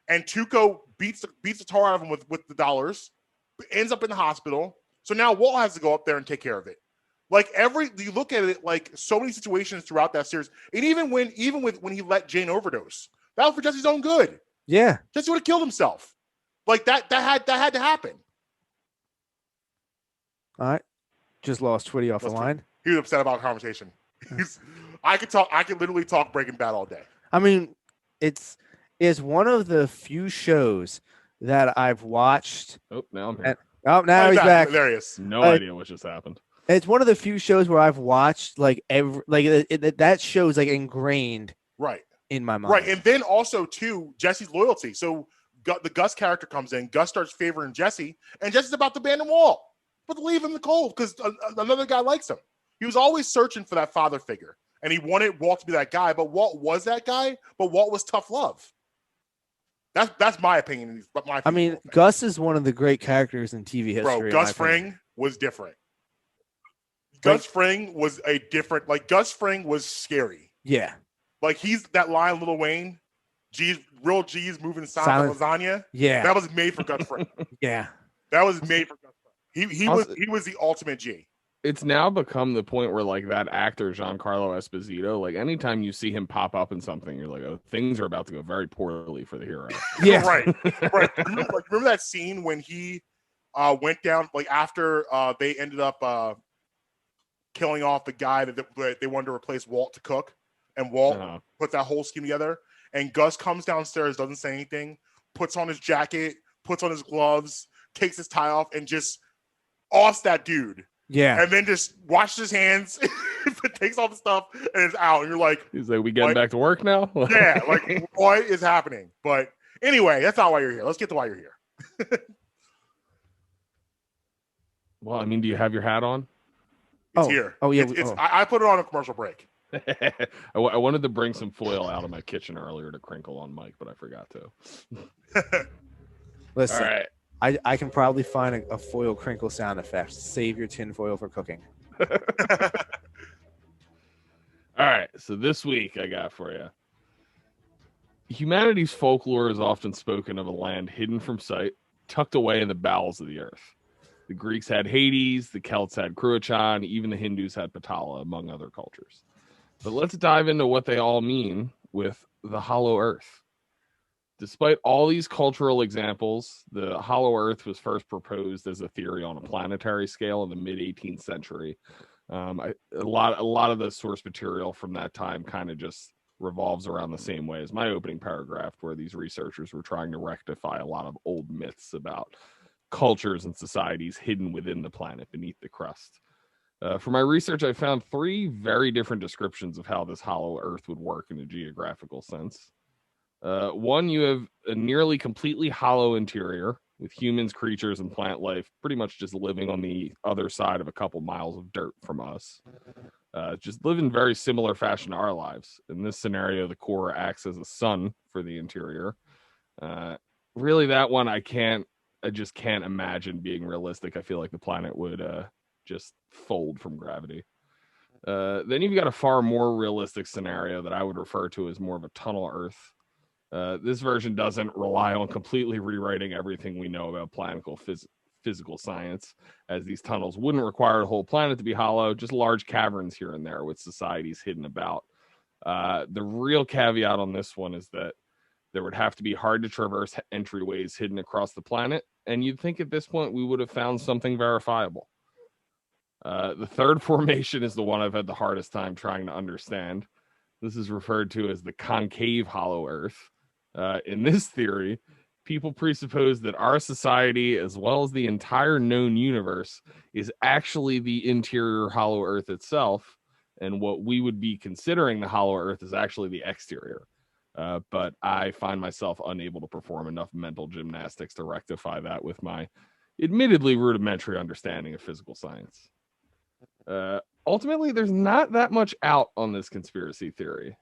and Tuco beats the tar out of him with the dollars, ends up in the hospital. So now Walt has to go up there and take care of it. Like you look at it, like so many situations throughout that series, and even when he let Jane overdose, that was for Jesse's own good. Yeah, Jesse would have killed himself. Like that had to happen. All right, just lost Twitty off the line. He was upset about the conversation. I could literally talk Breaking Bad all day. I mean, it's one of the few shows that I've watched. Oh, now I'm here. Now he's back. There he is. No idea what just happened. It's one of the few shows where I've watched that show's like ingrained in my mind. Right, and then also too Jesse's loyalty. So the Gus character comes in. Gus starts favoring Jesse, and Jesse's about to abandon Walt, but to leave him in the cold because another guy likes him. He was always searching for that father figure, and he wanted Walt to be that guy. But Walt was that guy. But Walt was tough love. That's my opinion. I mean, Gus is one of the great characters in TV history. Bro, Gus Fring was different. Gus Fring was Gus Fring was scary. Yeah. Like he's that line, Lil Wayne, real G's moving silent lasagna. Yeah. That was made for Gus Fring. Yeah. That was made for Gus Fring. He was the ultimate G. It's now become the point where like that actor Giancarlo Esposito, like anytime you see him pop up in something, you're like, oh, things are about to go very poorly for the hero. Yeah. Right. Remember that scene when he went down after they ended up killing off the guy that they wanted to replace Walt to cook, and Walt put that whole scheme together, and Gus comes downstairs, doesn't say anything, puts on his jacket, puts on his gloves, takes his tie off, and just offs that dude. Yeah. And then just washes his hands, takes off the stuff, and is out. And you're like, he's like, we getting back to work now? Yeah, like what is happening? But anyway, that's not why you're here. Let's get to why you're here. Well, I mean, do you have your hat on? It's here. Oh, yeah. I put it on a commercial break. I wanted to bring some foil out of my kitchen earlier to crinkle on Mike, but I forgot to. Listen, all right. I can probably find a foil crinkle sound effect. Save your tin foil for cooking. All right. So this week I got for you. Humanity's folklore is often spoken of a land hidden from sight, tucked away in the bowels of the earth. The Greeks had Hades, the Celts had Cruachan, even the Hindus had Patala, among other cultures. But let's dive into what they all mean with the hollow earth. Despite all these cultural examples, the hollow earth was first proposed as a theory on a planetary scale in the mid-18th century. A lot of the source material from that time kind of just revolves around the same way as my opening paragraph, where these researchers were trying to rectify a lot of old myths about cultures and societies hidden within the planet beneath the crust. For my research, I found 3 very different descriptions of how this hollow earth would work in a geographical sense. One, you have a nearly completely hollow interior with humans, creatures, and plant life pretty much just living on the other side of a couple miles of dirt from us. Just live in very similar fashion to our lives. In this scenario, the core acts as a sun for the interior. Really, that one I just can't imagine being realistic. I feel like the planet would just fold from gravity. Then you've got a far more realistic scenario that I would refer to as more of a tunnel Earth. This version doesn't rely on completely rewriting everything we know about physical science, as these tunnels wouldn't require the whole planet to be hollow, just large caverns here and there with societies hidden about. The real caveat on this one is that there would have to be hard to traverse entryways hidden across the planet, and you'd think at this point we would have found something verifiable. The third formation is the one I've had the hardest time trying to understand. This is referred to as the concave hollow earth. In this theory, people presuppose that our society, as well as the entire known universe, is actually the interior hollow earth itself, and what we would be considering the hollow earth is actually the exterior. But I find myself unable to perform enough mental gymnastics to rectify that with my admittedly rudimentary understanding of physical science. Ultimately, there's not that much out on this conspiracy theory.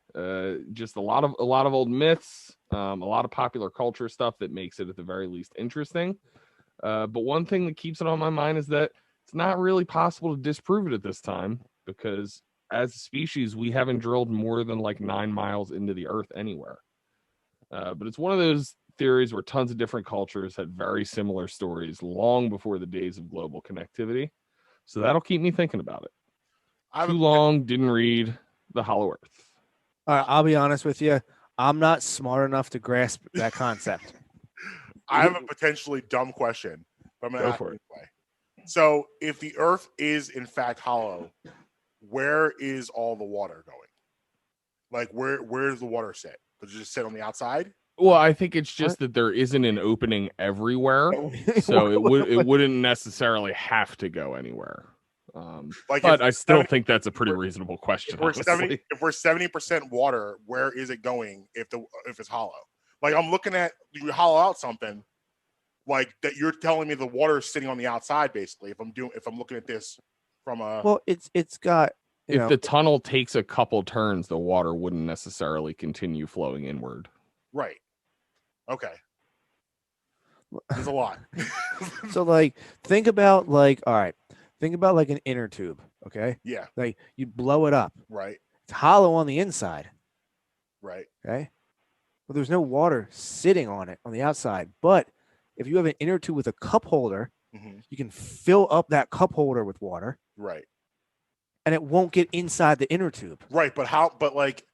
Just a lot of old myths, a lot of popular culture stuff that makes it at the very least interesting. But one thing that keeps it on my mind is that it's not really possible to disprove it at this time, because as a species, we haven't drilled more than like 9 miles into the earth anywhere. But it's one of those theories where tons of different cultures had very similar stories long before the days of global connectivity. So that'll keep me thinking about it. Too long, didn't read The Hollow Earth. All right, I'll be honest with you. I'm not smart enough to grasp that concept. I have a potentially dumb question, but I'm going to ask it anyway. So, if the Earth is in fact hollow, where is all the water going? Like, where does the water sit? Does it just sit on the outside? Well, I think it's just that there isn't an opening everywhere, so it wouldn't necessarily have to go anywhere. But I still think that's a pretty reasonable question. If we're 70% water, where is it going if it's hollow? Like, I'm looking at, you hollow out something like that. You're telling me the water is sitting on the outside, basically. If I'm looking at this from a it's got. If the tunnel takes a couple turns, the water wouldn't necessarily continue flowing inward. Right. Okay. There's a lot. So, like, think about like an inner tube. Okay. Yeah. Like, you blow it up. Right. It's hollow on the inside. Right. Okay. Well, there's no water sitting on it on the outside. But if you have an inner tube with a cup holder, you can fill up that cup holder with water. Right. And it won't get inside the inner tube. Right. But how? But like.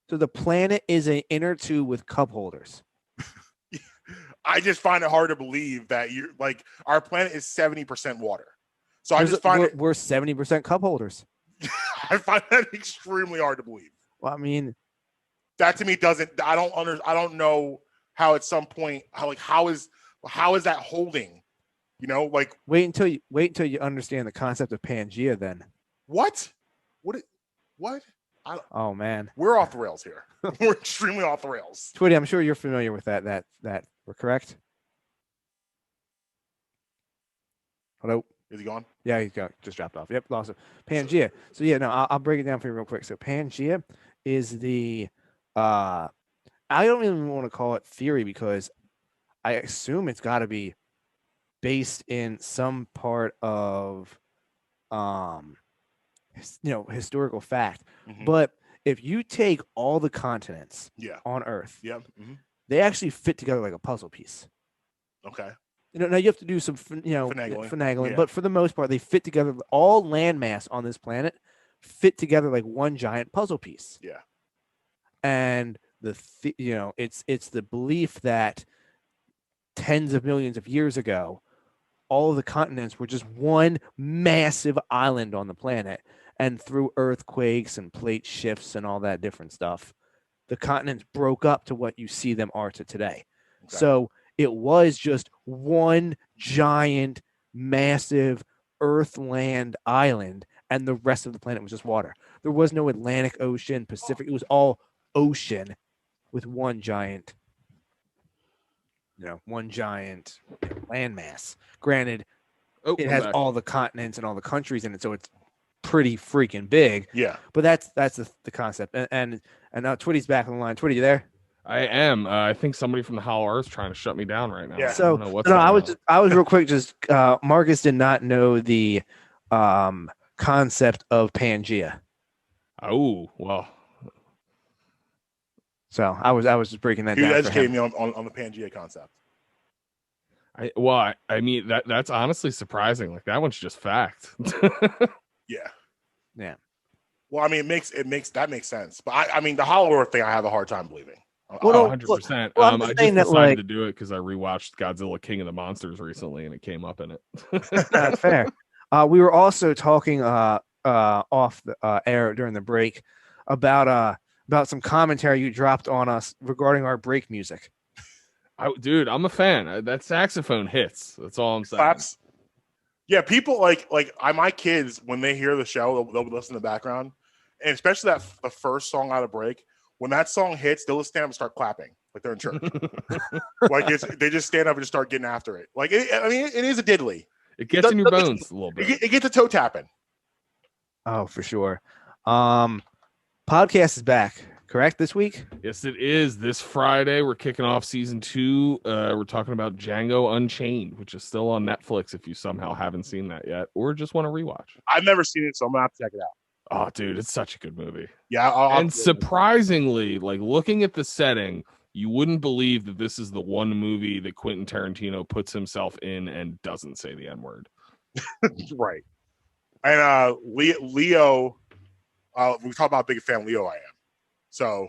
So the planet is an inner tube with cup holders. I just find it hard to believe that you're like, our planet is 70% water. So I just find we're 70% cup holders. I find that extremely hard to believe. Well, I mean, that to me I don't know how at some point how is that holding? You know, like wait until you understand the concept of Pangea then. What? Oh man. We're off the rails here. We're extremely off the rails. Twitty, I'm sure you're familiar with that. We're correct. Hello? Is he gone? Yeah, he's got just dropped off. Yep, lost it. Pangea. So yeah, no, I'll break it down for you real quick. So Pangea is the I don't even want to call it theory because I assume it's got to be based in some part of historical fact. But if you take all the continents on Earth, they actually fit together like a puzzle piece. Okay. Now you have to do some finagling, yeah. but for the most part, they fit together. All landmass on this planet fit together like one giant puzzle piece. Yeah. And it's the belief that tens of millions of years ago, all of the continents were just one massive island on the planet. And through earthquakes and plate shifts and all that different stuff, the continents broke up to what you see them are to today. Okay. So it was just one giant, massive earth-land island, and the rest of the planet was just water. There was no Atlantic Ocean, Pacific. It was all ocean with one giant landmass. Granted, it has all the continents and all the countries in it, so it's pretty freaking big. Yeah. But that's the concept. And now Twitty's back on the line. Twitty, you there? I am. I think somebody from the Hollow Earth is trying to shut me down right now. Yeah. So I was real quick. Just Marcus did not know the concept of Pangea. Oh well. So I was just breaking that down. You educated me on the Pangea concept. I mean that's honestly surprising. Like that one's just fact. Yeah. Well, I mean, that makes sense. But I mean, the Hollow Earth thing, I have a hard time believing. 100%. I just decided to do it because I rewatched Godzilla King of the Monsters recently, and it came up in it. That's fair. We were also talking off the air during the break about some commentary you dropped on us regarding our break music. Dude, I'm a fan. That saxophone hits. That's all I'm saying. Claps. Yeah, people my kids, when they hear the show, they'll listen in the background, and especially the first song out of break. When that song hits, they'll stand up and start clapping like they're in church. They just stand up and just start getting after it. It is a diddly. It gets in your bones a little bit. It gets a toe tapping. Oh, for sure. Podcast is back, correct, this week? Yes, it is. This Friday, we're kicking off season 2. We're talking about Django Unchained, which is still on Netflix if you somehow haven't seen that yet, or just want to rewatch. I've never seen it, so I'm going to have to check it out. Oh, dude, it's such a good movie. Yeah. And surprisingly, like looking at the setting, You wouldn't believe that this is the one movie that Quentin Tarantino puts himself in and doesn't say the N-word. Right. And Leo, we talk about how big a fan Leo I am. So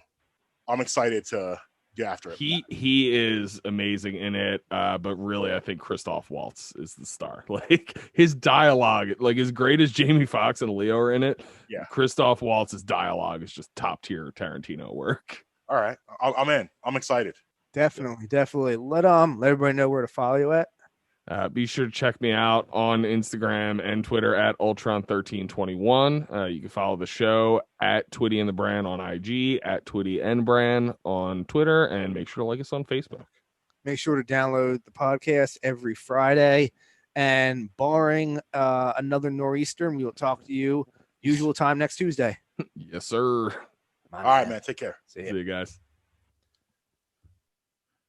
I'm excited to get after it. He is amazing in it, but really I think Christoph Waltz is the star. Like his dialogue, like as great as Jamie Foxx and Leo are in it, yeah, Christoph Waltz's dialogue is just top tier Tarantino work. All right, I'm in. I'm excited. Definitely. Let everybody know where to follow you at. Be sure to check me out on Instagram and Twitter at Ultron1321. You can follow the show at Twitty and the Brand on IG, at Twitty and Brand on Twitter, and make sure to like us on Facebook. Make sure to download the podcast every Friday. And barring another nor'easter, we will talk to you usual time next Tuesday. Yes, sir. All right, man. Take care. See you guys.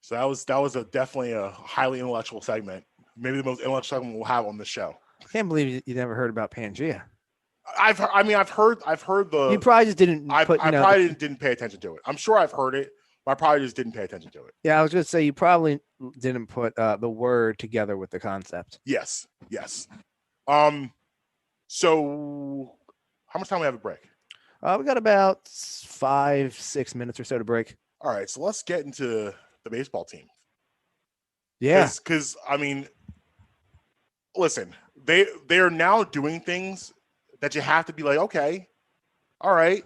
So that was definitely a highly intellectual segment. Maybe the most intellectual segment we'll have on the show. I can't believe you never heard about Pangea. I've heard the. You probably just didn't. I probably didn't pay attention to it. I'm sure I've heard it, but I probably just didn't pay attention to it. Yeah, I was going to say you probably didn't put the word together with the concept. Yes. So how much time we have a break? We got about 5-6 minutes or so to break. All right, so let's get into the baseball team. Yeah, because I mean, listen, they are now doing things that you have to be like, okay, all right.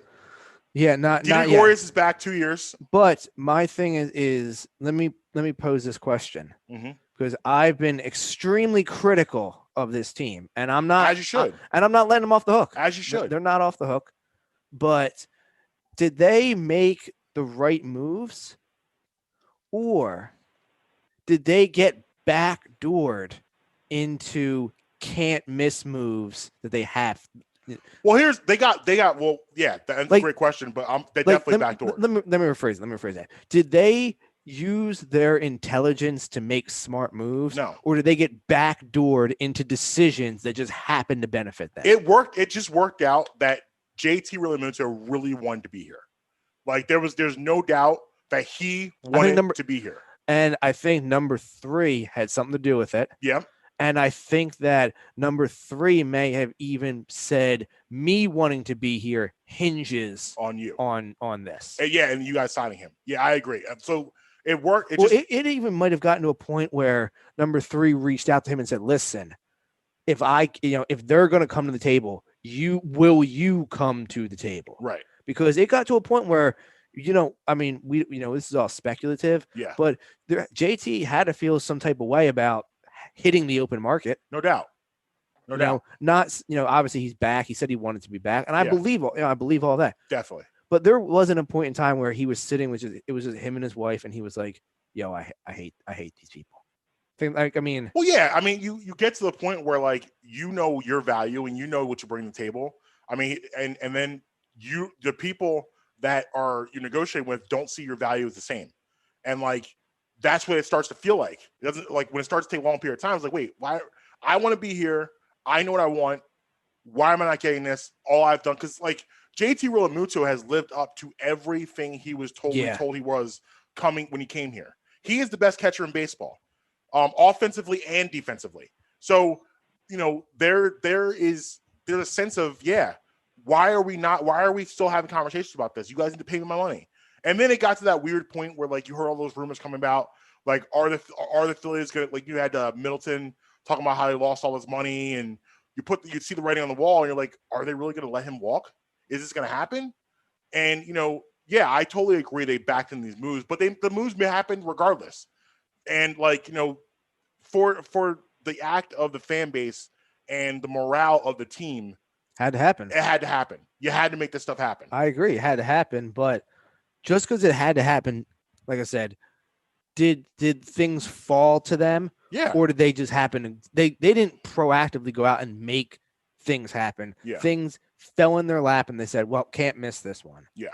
Yeah, not Gregorius is back 2 years. But my thing is let me pose this question, because I've been extremely critical of this team, and I'm not, as you should, and I'm not letting them off the hook. As you should. They're not off the hook. But did they make the right moves, or did they get backdoored into can't miss moves that they have? Well, they got well, yeah, that's a great question, but they definitely backdoored. Let me rephrase that. Did they use their intelligence to make smart moves? No. Or did they get backdoored into decisions that just happened to benefit them? It just worked out that JT really wanted to be here. Like there's no doubt that he wanted to be here. And I think number 3 had something to do with it. Yeah. And I think that number 3 may have even said, me wanting to be here hinges on you, on this. Yeah, and you guys signing him. Yeah, I agree. So it worked. It even might have gotten to a point where number 3 reached out to him and said, listen, if they're going to come to the table, you come to the table? Right. Because it got to a point where, this is all speculative. Yeah. But JT had to feel some type of way about hitting the open market. No doubt. Obviously he's back. He said he wanted to be back, and I believe all that. Definitely. But there wasn't a point in time where he was sitting with it was just him and his wife, and he was like, "Yo, I hate these people." Well, yeah. I mean, you get to the point where like you know your value and you know what you bring to the table. I mean, and then the people that you're negotiating with don't see your value as the same, and like that's what it starts to feel like. It doesn't, like when it starts to take a long period of time. It's like, wait, why? I want to be here. I know what I want. Why am I not getting this? All I've done, because like JT Realmuto has lived up to everything he was told he was coming when he came here. He is the best catcher in baseball, offensively and defensively. So, there's a sense of, why are we still having conversations about this? You guys need to pay me my money. And then it got to that weird point where like you heard all those rumors coming about, like are the Phillies gonna, like you had Middleton talking about how he lost all his money, and you see the writing on the wall, and you're like, are they really gonna let him walk? Is this gonna happen? And I totally agree they backed in these moves, but the moves may happen regardless. And like for the act of the fan base and the morale of the team, had to happen. It had to happen. You had to make this stuff happen. I agree, it had to happen, but just because it had to happen, like I said, did things fall to them? Yeah. Or did they just happen? They didn't proactively go out and make things happen. Yeah. Things fell in their lap and they said, well, can't miss this one. Yeah.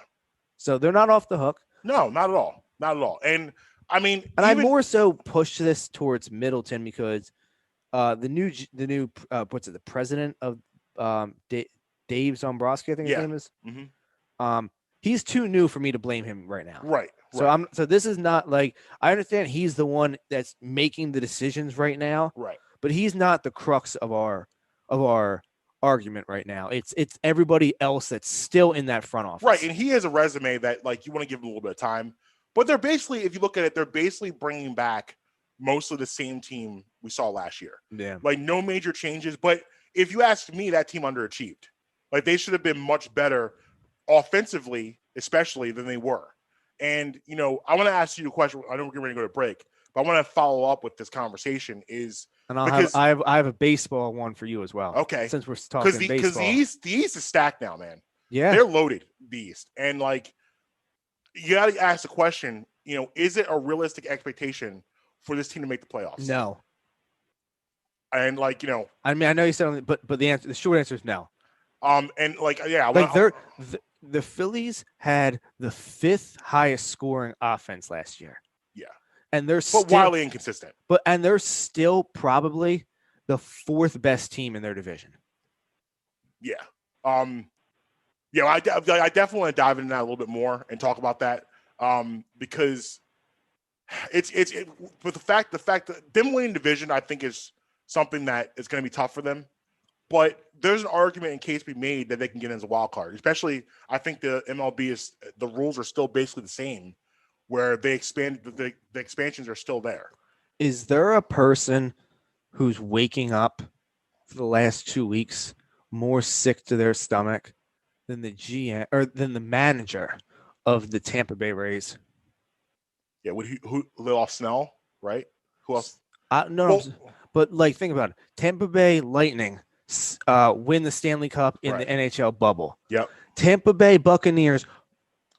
So they're not off the hook. No, not at all. Not at all. And I mean, I more so push this towards Middleton because the new the president of Dave Zombrowski, I think his name is. Mm-hmm. he's too new for me to blame him right now. Right. So this is not like, I understand he's the one that's making the decisions right now. Right. But he's not the crux of our argument right now. It's everybody else that's still in that front office. Right. And he has a resume that, like, you want to give him a little bit of time. But they're basically, if you look at it, they're basically bringing back mostly the same team we saw last year. Yeah. Like, no major changes. But if you ask me, that team underachieved. Like, they should have been much better offensively, especially, than they were. And, you know, I want to ask you a question. I know we're getting ready to go to break, but I want to follow up with this conversation is, and I have a baseball one for you as well. Okay. Since we're talking baseball. Because the East is stacked now, man. Yeah. They're loaded, the East. And, like, you got to ask the question, you know, is it a realistic expectation for this team to make the playoffs? No. And, like, you know. I mean, I know you said, but the short answer is no. And, like, yeah. The Phillies had the 5th highest scoring offense last year. Yeah. And they're wildly inconsistent. And they're still probably the 4th best team in their division. Yeah. Yeah, I definitely want to dive into that a little bit more and talk about that. Because but the fact that them winning division, I think, is something that is going to be tough for them. But there's an argument in case to be made that they can get in as a wild card. Especially, I think the MLB the rules are still basically the same, where they expand the expansions are still there. Is there a person who's waking up for the last 2 weeks more sick to their stomach than the GM or than the manager of the Tampa Bay Rays? Yeah, who lit off Snell, right? Who else? But like, think about it. Tampa Bay Lightning win the Stanley Cup in the NHL bubble. Yep. Tampa Bay Buccaneers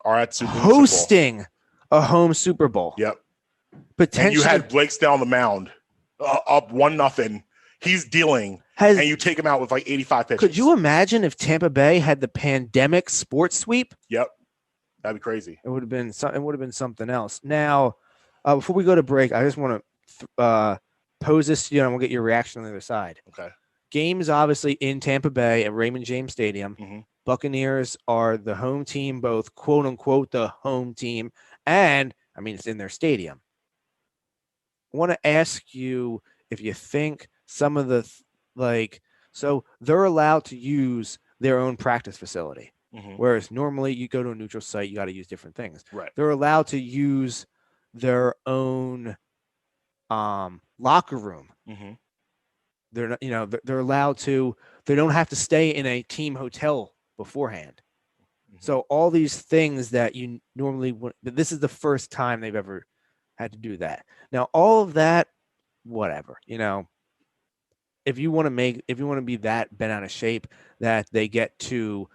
are at hosting a home Super Bowl. Yep. Potentially, and you had Blake Snell on the mound, up 1-0. He's dealing, and you take him out with like 85 pitches. Could you imagine if Tampa Bay had the pandemic sports sweep? Yep, that'd be crazy. It would have been something else. Now, before we go to break, I just want to pose this to you, and we'll get your reaction on the other side. Okay. Games obviously in Tampa Bay at Raymond James Stadium. Mm-hmm. Buccaneers are the home team, both quote unquote the home team, and I mean it's in their stadium. I want to ask you if you think some of the so they're allowed to use their own practice facility, whereas normally you go to a neutral site, you got to use different things. Right. They're allowed to use their own locker room. Mm-hmm. They're not, they're allowed to. They don't have to stay in a team hotel beforehand. Mm-hmm. So all these things that you normally would. This is the first time they've ever had to do that. Now all of that, whatever, if you want to be that bent out of shape that they get to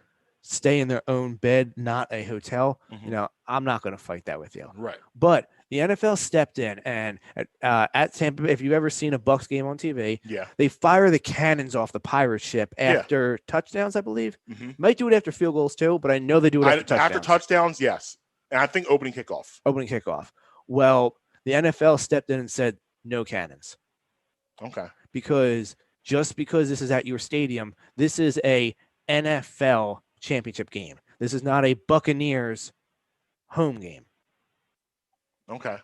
stay in their own bed, not a hotel, I'm not going to fight that with you. Right. But the NFL stepped in, and at Tampa Bay, if you've ever seen a Bucs game on TV, they fire the cannons off the pirate ship after touchdowns, I believe. Mm-hmm. Might do it after field goals too, but I know they do it after touchdowns. After touchdowns, yes. And I think opening kickoff. Well, the NFL stepped in and said, no cannons. Okay. Because this is at your stadium, this is a NFL championship game. This is not a Buccaneers home game. Okay.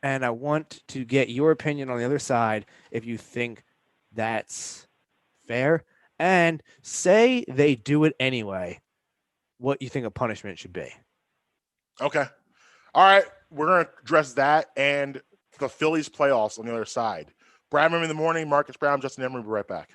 And I want to get your opinion on the other side if you think that's fair. And say they do it anyway, what you think a punishment should be. Okay. All right. We're going to address that and the Phillies playoffs on the other side. Brad in the morning, Marcus Brown, Justin Emery, we'll be right back.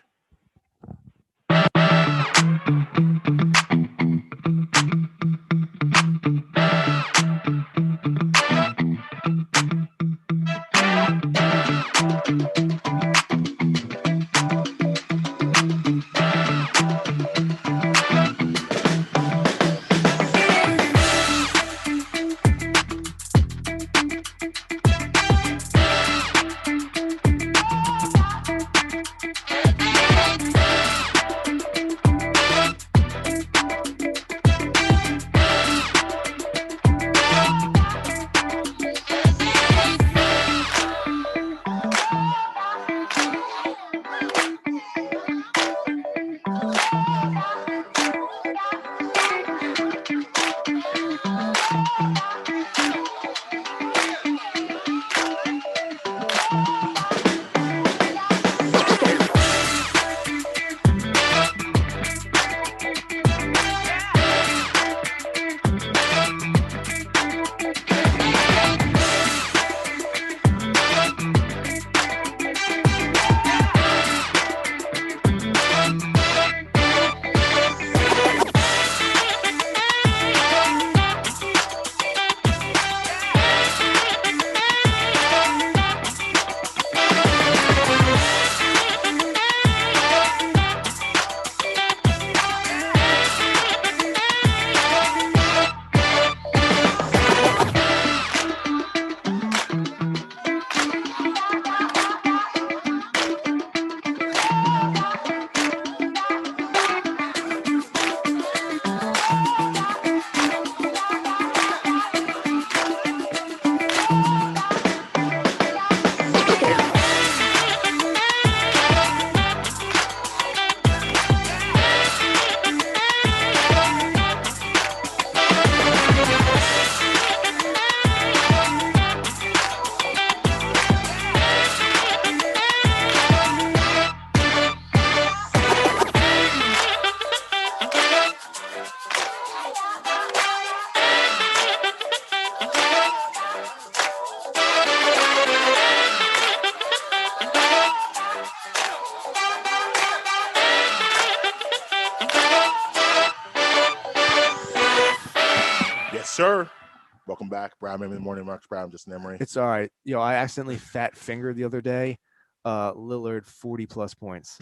Welcome back, Brown in the morning. Marques Brown, Justin Emery. It's all right. I accidentally fat fingered the other day. Lillard 40+ points.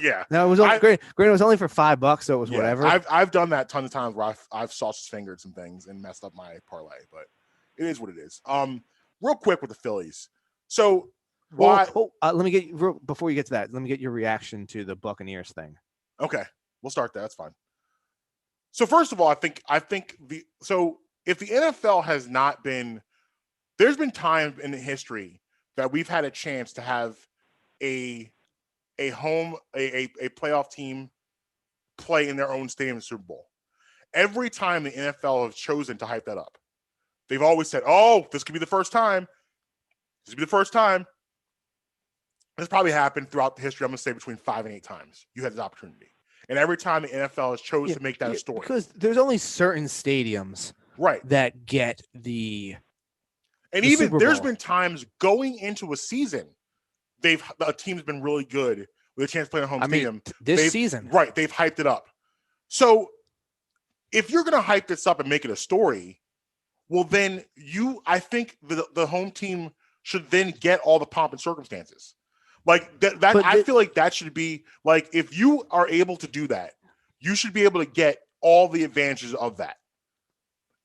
Yeah. No, it was only great. Granted, it was only for $5, so it was whatever. I've done that tons of times where I've sausage fingered some things and messed up my parlay, but it is what it is. Real quick with the Phillies. So let me get before you get to that. Let me get your reaction to the Buccaneers thing. Okay, we'll start there. That's fine. So first of all, I think if the NFL has not been, there's been time in history that we've had a chance to have a playoff team play in their own stadium in the Super Bowl. Every time the NFL has chosen to hype that up, they've always said, "Oh, this could be the first time. This could be the first time." This probably happened throughout the history. I'm going to say between 5 and 8 times you had this opportunity, and every time the NFL has chosen to make that a story, because there's only certain stadiums, right, that get the. And even there's been times going into a season, the team's been really good with a chance to play in a home stadium. This season, right? They've hyped it up. So if you're going to hype this up and make it a story, well, then I think the home team should then get all the pomp and circumstances. Like that. I feel like that should be like, if you are able to do that, you should be able to get all the advantages of that.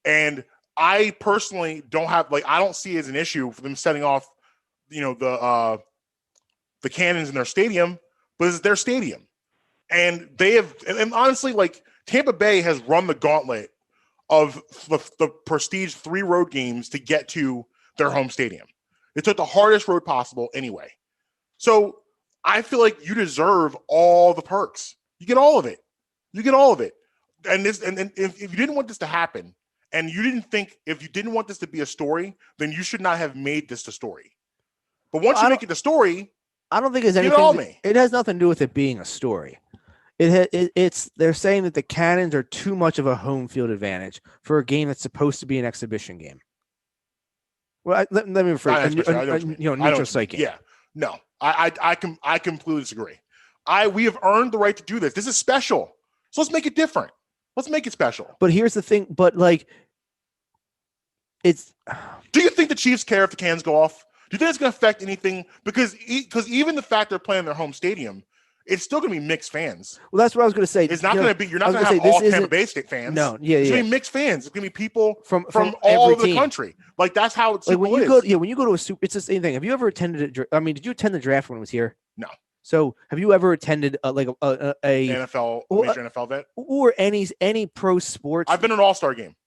And I personally I don't see it as an issue for them setting off, the cannons in their stadium, but it's their stadium. And they have, and honestly, like Tampa Bay has run the gauntlet of the prestige 3 road games to get to their home stadium. They took the hardest road possible anyway. So I feel like you deserve all the perks. You get all of it. And if you didn't want this to happen, and if you didn't want this to be a story, then you should not have made this the story. But once you make it the story, I don't think it's anything. It has nothing to do with it being a story. They're saying that the Cannons are too much of a home field advantage for a game that's supposed to be an exhibition game. Well, let me rephrase. Neutral site game. Yeah, no, I completely disagree. We have earned the right to do this. This is special, so let's make it different. Let's make it special. But here's the thing. But it's. Do you think the Chiefs care if the cans go off? Do you think it's going to affect anything? Because even the fact they're playing their home stadium, it's still going to be mixed fans. Well, that's what I was going to say. It's not going to be. You're not going to have all Tampa Bay State fans. No, It's going to be mixed fans. It's going to be people from every all over the team. country. Like that's how it's. When you go to a super, it's the same thing. Have you ever attended? Did you attend the draft when it was here? No. So, have you ever attended a major NFL vet or any pro sports? I've been an all-star game.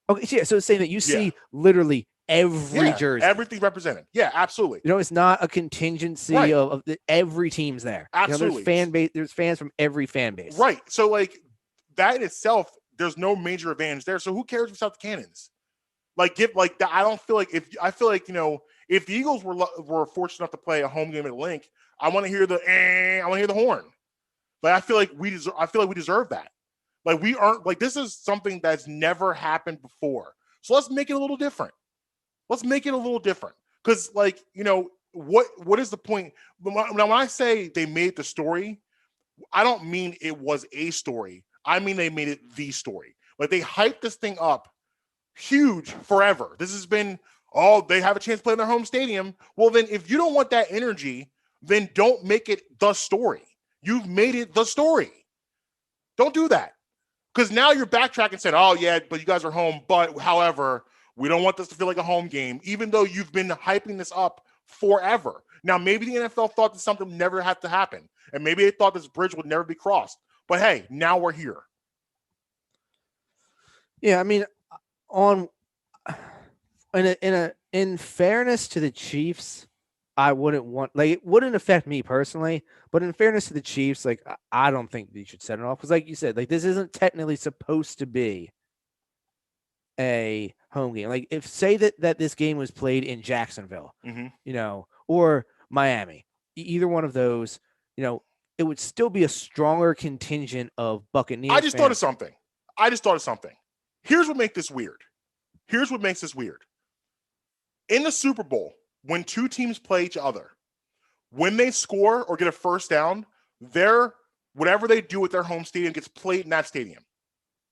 Okay, so it's saying that you see literally every jersey, everything represented. Yeah, absolutely. It's not a contingency of every team's there. Absolutely, there's fan base. There's fans from every fan base. Right. So that in itself, there's no major advantage there. So who cares about the Cannons? I don't feel like if the Eagles were fortunate enough to play a home game at Link, I want to hear the horn. But I feel like we deserve that. Like we aren't this is something that's never happened before. So let's make it a little different. Because what is the point? When I say they made the story, I don't mean it was a story. I mean they made it the story. Like they hyped this thing up huge forever. This has been they have a chance to play in their home stadium. Well, then if you don't want that energy, then don't make it the story. You've made it the story. Don't do that. Because now you're backtracking and saying, "Oh yeah, but you guys are home. But however, we don't want this to feel like a home game," even though you've been hyping this up forever. Now, maybe the NFL thought that something never had to happen, and maybe they thought this bridge would never be crossed. But hey, now we're here. Yeah, I mean, in fairness to the Chiefs, I wouldn't want it wouldn't affect me personally, but in fairness to the Chiefs, I don't think they should set it off because, like you said, this isn't technically supposed to be a home game. If say that this game was played in Jacksonville, or Miami, either one of those, it would still be a stronger contingent of Buccaneers. I just thought of something. Here's what makes this weird. In the Super Bowl, when two teams play each other, when they score or get a first down, whatever they do with their home stadium gets played in that stadium,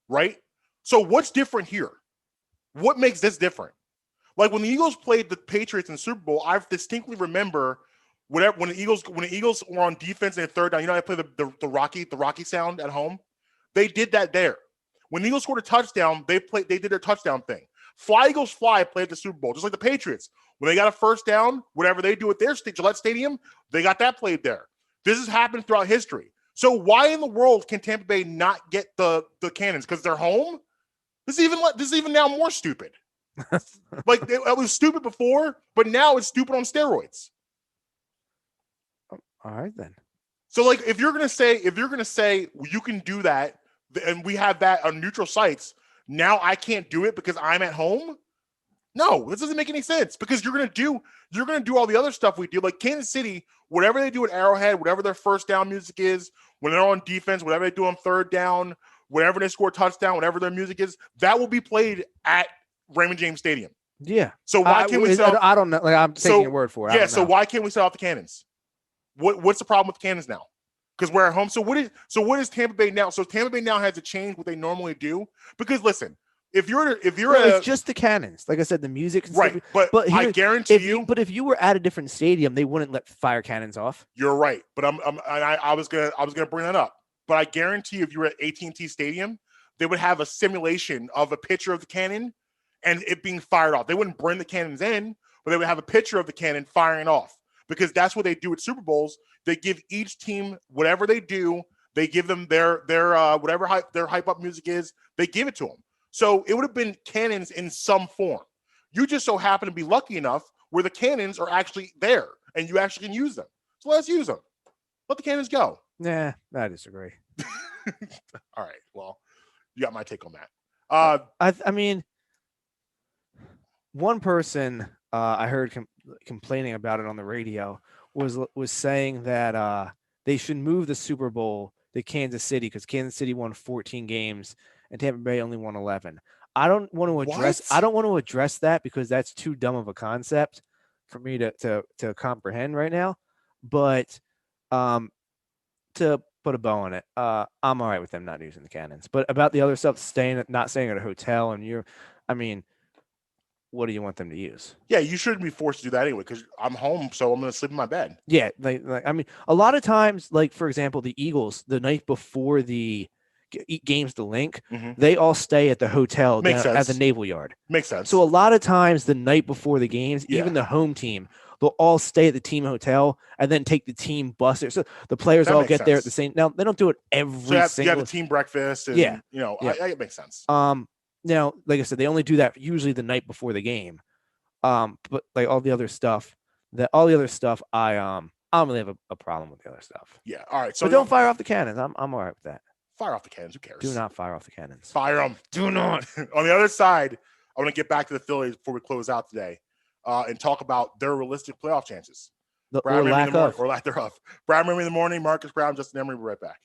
right? So what's different here? What makes this different? Like when the Eagles played the Patriots in the Super Bowl, I distinctly remember when the Eagles were on defense in the third down. You know, I play the Rocky sound at home. They did that there. When the Eagles scored a touchdown, they did their touchdown thing. Fly Eagles Fly played at the Super Bowl, just like the Patriots. When they got a first down, whatever they do at their Gillette Stadium, they got that played there. This has happened throughout history. So why in the world can Tampa Bay not get the cannons? Because they're home? This is even now more stupid. Like it was stupid before, but now it's stupid on steroids. All right then. So like if you're gonna say you can do that and we have that on neutral sites, now I can't do it because I'm at home. No, this doesn't make any sense because you're gonna do all the other stuff we do. Like Kansas City, whatever they do at Arrowhead, whatever their first down music is, when they're on defense, whatever they do on third down, whenever they score a touchdown, whatever their music is, that will be played at Raymond James Stadium. Yeah. So why can't we sell? I don't know. Like I'm taking your word for it. Yeah. So why can't we sell off the cannons? What's the problem with the cannons now? Because we're at home. So what is Tampa Bay now? So Tampa Bay now has to change what they normally do. Because listen, it's just the cannons. Like I said, the music. Right. But I guarantee you. But if you were at a different stadium, they wouldn't let fire cannons off. You're right. But I was gonna bring that up. But I guarantee if you were at AT&T Stadium, they would have a simulation of a picture of the cannon and it being fired off. They wouldn't bring the cannons in, but they would have a picture of the cannon firing off because that's what they do at Super Bowls. They give each team whatever they do. They give them their whatever their hype up music is. They give it to them. So it would have been cannons in some form. You just so happen to be lucky enough where the cannons are actually there and you actually can use them. So let's use them. Let the cannons go. Nah, I disagree. All right. Well, you got my take on that. I mean, one person I heard complaining about it on the radio was saying that they should move the Super Bowl to Kansas City because Kansas City won 14 games and Tampa Bay only won 11. I don't want to address that because that's too dumb of a concept for me to comprehend right now. But to put a bow on it, I'm all right with them not using the cannons. But about the other stuff, not staying at a hotel, and what do you want them to use? Yeah, you shouldn't be forced to do that anyway because I'm home, so I'm going to sleep in my bed. Yeah, a lot of times, like for example, the Eagles, the night before the games to link, they all stay at the hotel at the Naval Yard. Makes sense. So a lot of times, the night before the games, even the home team, they'll all stay at the team hotel and then take the team bus there. So the players all get there at the same. Now they don't do it every single. You have a team breakfast. And, it makes sense. Now, like I said, they only do that usually the night before the game. But like all the other stuff, I don't really have a problem with the other stuff. Yeah. All right. So but don't fire off the cannons. I'm all right with that. Fire off the cannons. Who cares? Do not fire off the cannons. Fire them. Do not. On the other side, I want to get back to the Phillies before we close out today, and talk about their realistic playoff chances. Or lack thereof. Brad Memory in the morning. Marcus Brown, Justin Emery. We'll be right back.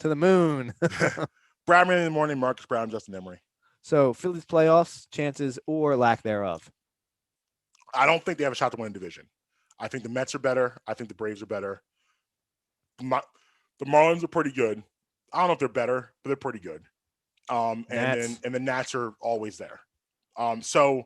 To the moon. Bradman in the morning, Marcus Brown, Justin Emery. So Phillies playoffs chances or lack thereof. I don't think they have a shot to win a division. I think the Mets are better. I think the Braves are better. The Marlins are pretty good. I don't know if they're better, but they're pretty good. And the Nats are always there. So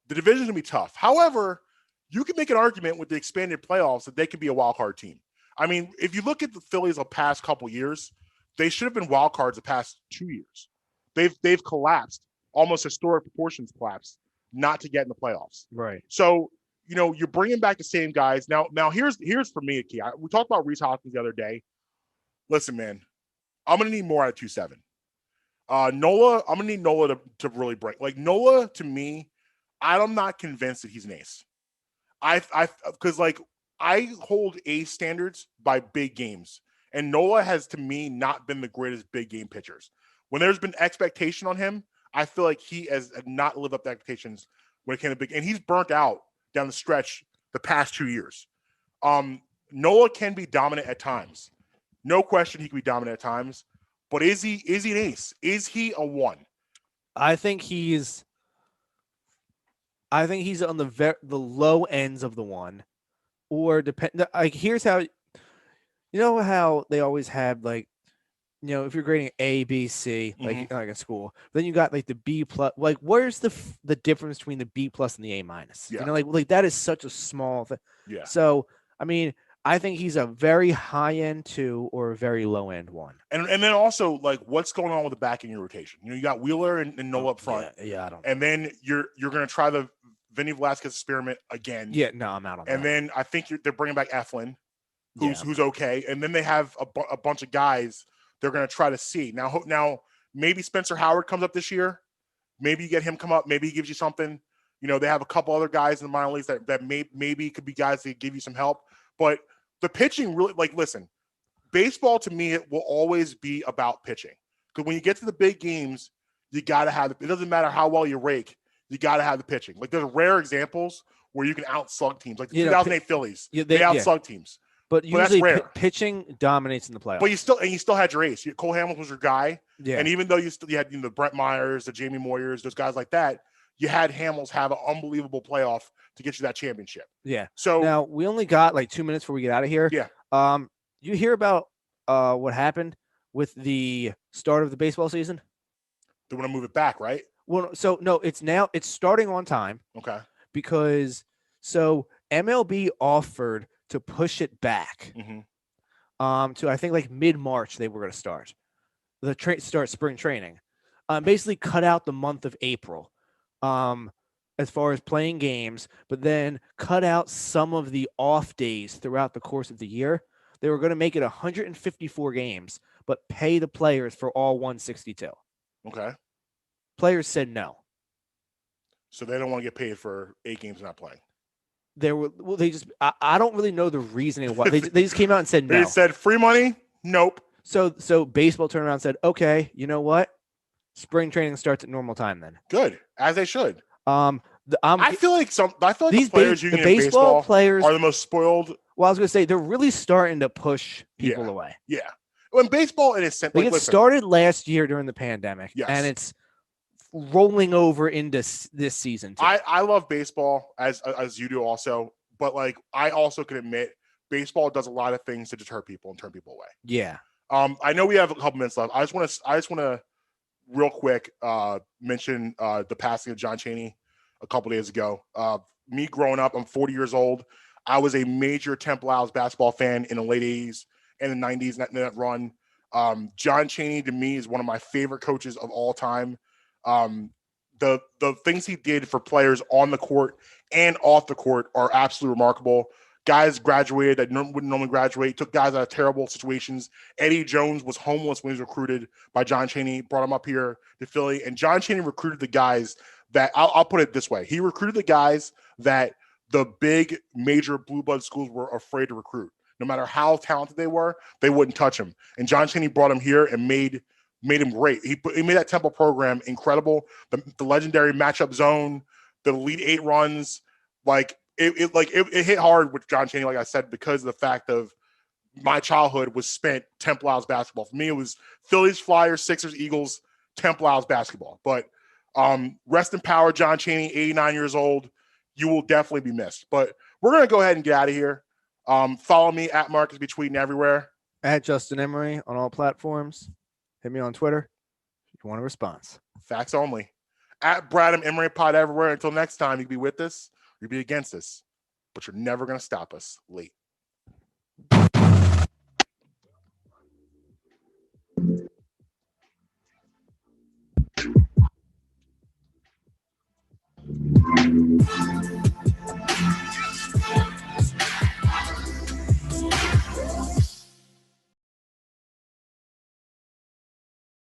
the division's gonna be tough. However, you can make an argument with the expanded playoffs that they could be a wild card team. I mean, if you look at the Phillies the past couple years, they should have been wild cards the past 2 years. They've collapsed, almost historic proportions collapsed, not to get in the playoffs. Right. So, you're bringing back the same guys. Now here's for me a key. We talked about Rhys Hoskins the other day. Listen, man, I'm going to need more out of 2-7. Nola, I'm going to need Nola to really break. Like, Nola, to me, I'm not convinced that he's an ace. Because, like, I hold ace standards by big games. And Nola has, to me, not been the greatest big game pitchers. When there's been expectation on him, I feel like he has not lived up to expectations when it came to big. And he's burnt out down the stretch the past 2 years. Nola can be dominant at times. No question he can be dominant at times. But is he an ace? Is he a 1? I think he's on the low ends of the 1. Or depend. Like, here's how. How they always have, like, if you're grading A, B, C, like in school, then you got like the B plus. Like, where's the difference between the B plus and the A minus? Yeah. Like that is such a small thing. Yeah. So I mean, I think he's a very high end 2 or a very low end 1. And then also, like, what's going on with the back in your rotation? You got Wheeler and Nola up front. Yeah, I don't. And then you're going to try the Vinny Velasquez experiment again. Yeah, no, I'm out on that. And then I think they're bringing back Eflin, who's okay. And then they have a bunch of guys they're going to try to see. Now, maybe Spencer Howard comes up this year. Maybe you get him come up. Maybe he gives you something. They have a couple other guys in the minor leagues that maybe could be guys that give you some help. But the pitching really, like, listen, baseball to me, it will always be about pitching. Because when you get to the big games, you got to have it. It doesn't matter how well you rake. You got to have the pitching. Like, there's rare examples where you can outslug teams. Like the 2008 Phillies, they outslug teams. But usually that's rare. Pitching dominates in the playoffs. But you still had your ace. Cole Hamilton was your guy. Yeah. And even though you had the Brett Myers, the Jamie Moyers, those guys like that, you had Hamels have an unbelievable playoff to get you that championship. Yeah. So now we only got like 2 minutes before we get out of here. Yeah. You hear about what happened with the start of the baseball season? They want to move it back, right? Well, so no, it's starting on time. Okay. Because MLB offered to push it back to, I think, like mid-March they were going to start start spring training. Basically cut out the month of April as far as playing games, but then cut out some of the off days throughout the course of the year. They were going to make it 154 games, but pay the players for all 162. Okay. Players said no. So they don't want to get paid for 8 games not playing. I don't really know the reasoning why. They just came out and said no. They said free money? Nope. So baseball turned around and said, okay, you know what? Spring training starts at normal time then. Good, as they should. I feel like these the players union in baseball players are the most spoiled. Well, I was going to say they're really starting to push people away. Yeah. When baseball, it is like, it started last year during the pandemic, and it's rolling over into this season too. I love baseball as you do also, but like I also can admit baseball does a lot of things to deter people and turn people away. Yeah. I know we have a couple minutes left. I just want to real quick mention the passing of John Chaney a couple days ago. Me growing up, I'm 40 years old. I was a major Temple Owls basketball fan in the late 80s and the 90s, that run. John Chaney, to me, is one of my favorite coaches of all time. The things he did for players on the court and off the court are absolutely remarkable. Guys graduated that wouldn't normally graduate, took guys out of terrible situations. Eddie Jones was homeless when he was recruited by John Chaney, brought him up here to Philly. And John Chaney recruited the guys that, I'll put it this way. He recruited the guys that the big major blue blood schools were afraid to recruit. No matter how talented they were, they wouldn't touch him. And John Chaney brought him here and made him great. He made that Temple program incredible. The legendary matchup zone, the Elite 8 runs, it hit hard with John Chaney, like I said, because of the fact of my childhood was spent Temple Owls basketball. For me, it was Phillies, Flyers, Sixers, Eagles, Temple Owls basketball. But rest in power, John Chaney, 89 years old. You will definitely be missed. But we're going to go ahead and get out of here. Follow me at Marques be tweeting everywhere. At Justin Emery on all platforms. Hit me on Twitter if you want a response. Facts only. At Bradham Emery Pod everywhere. Until next time, you can be with us, you'll be against us, but you're never going to stop us. Late.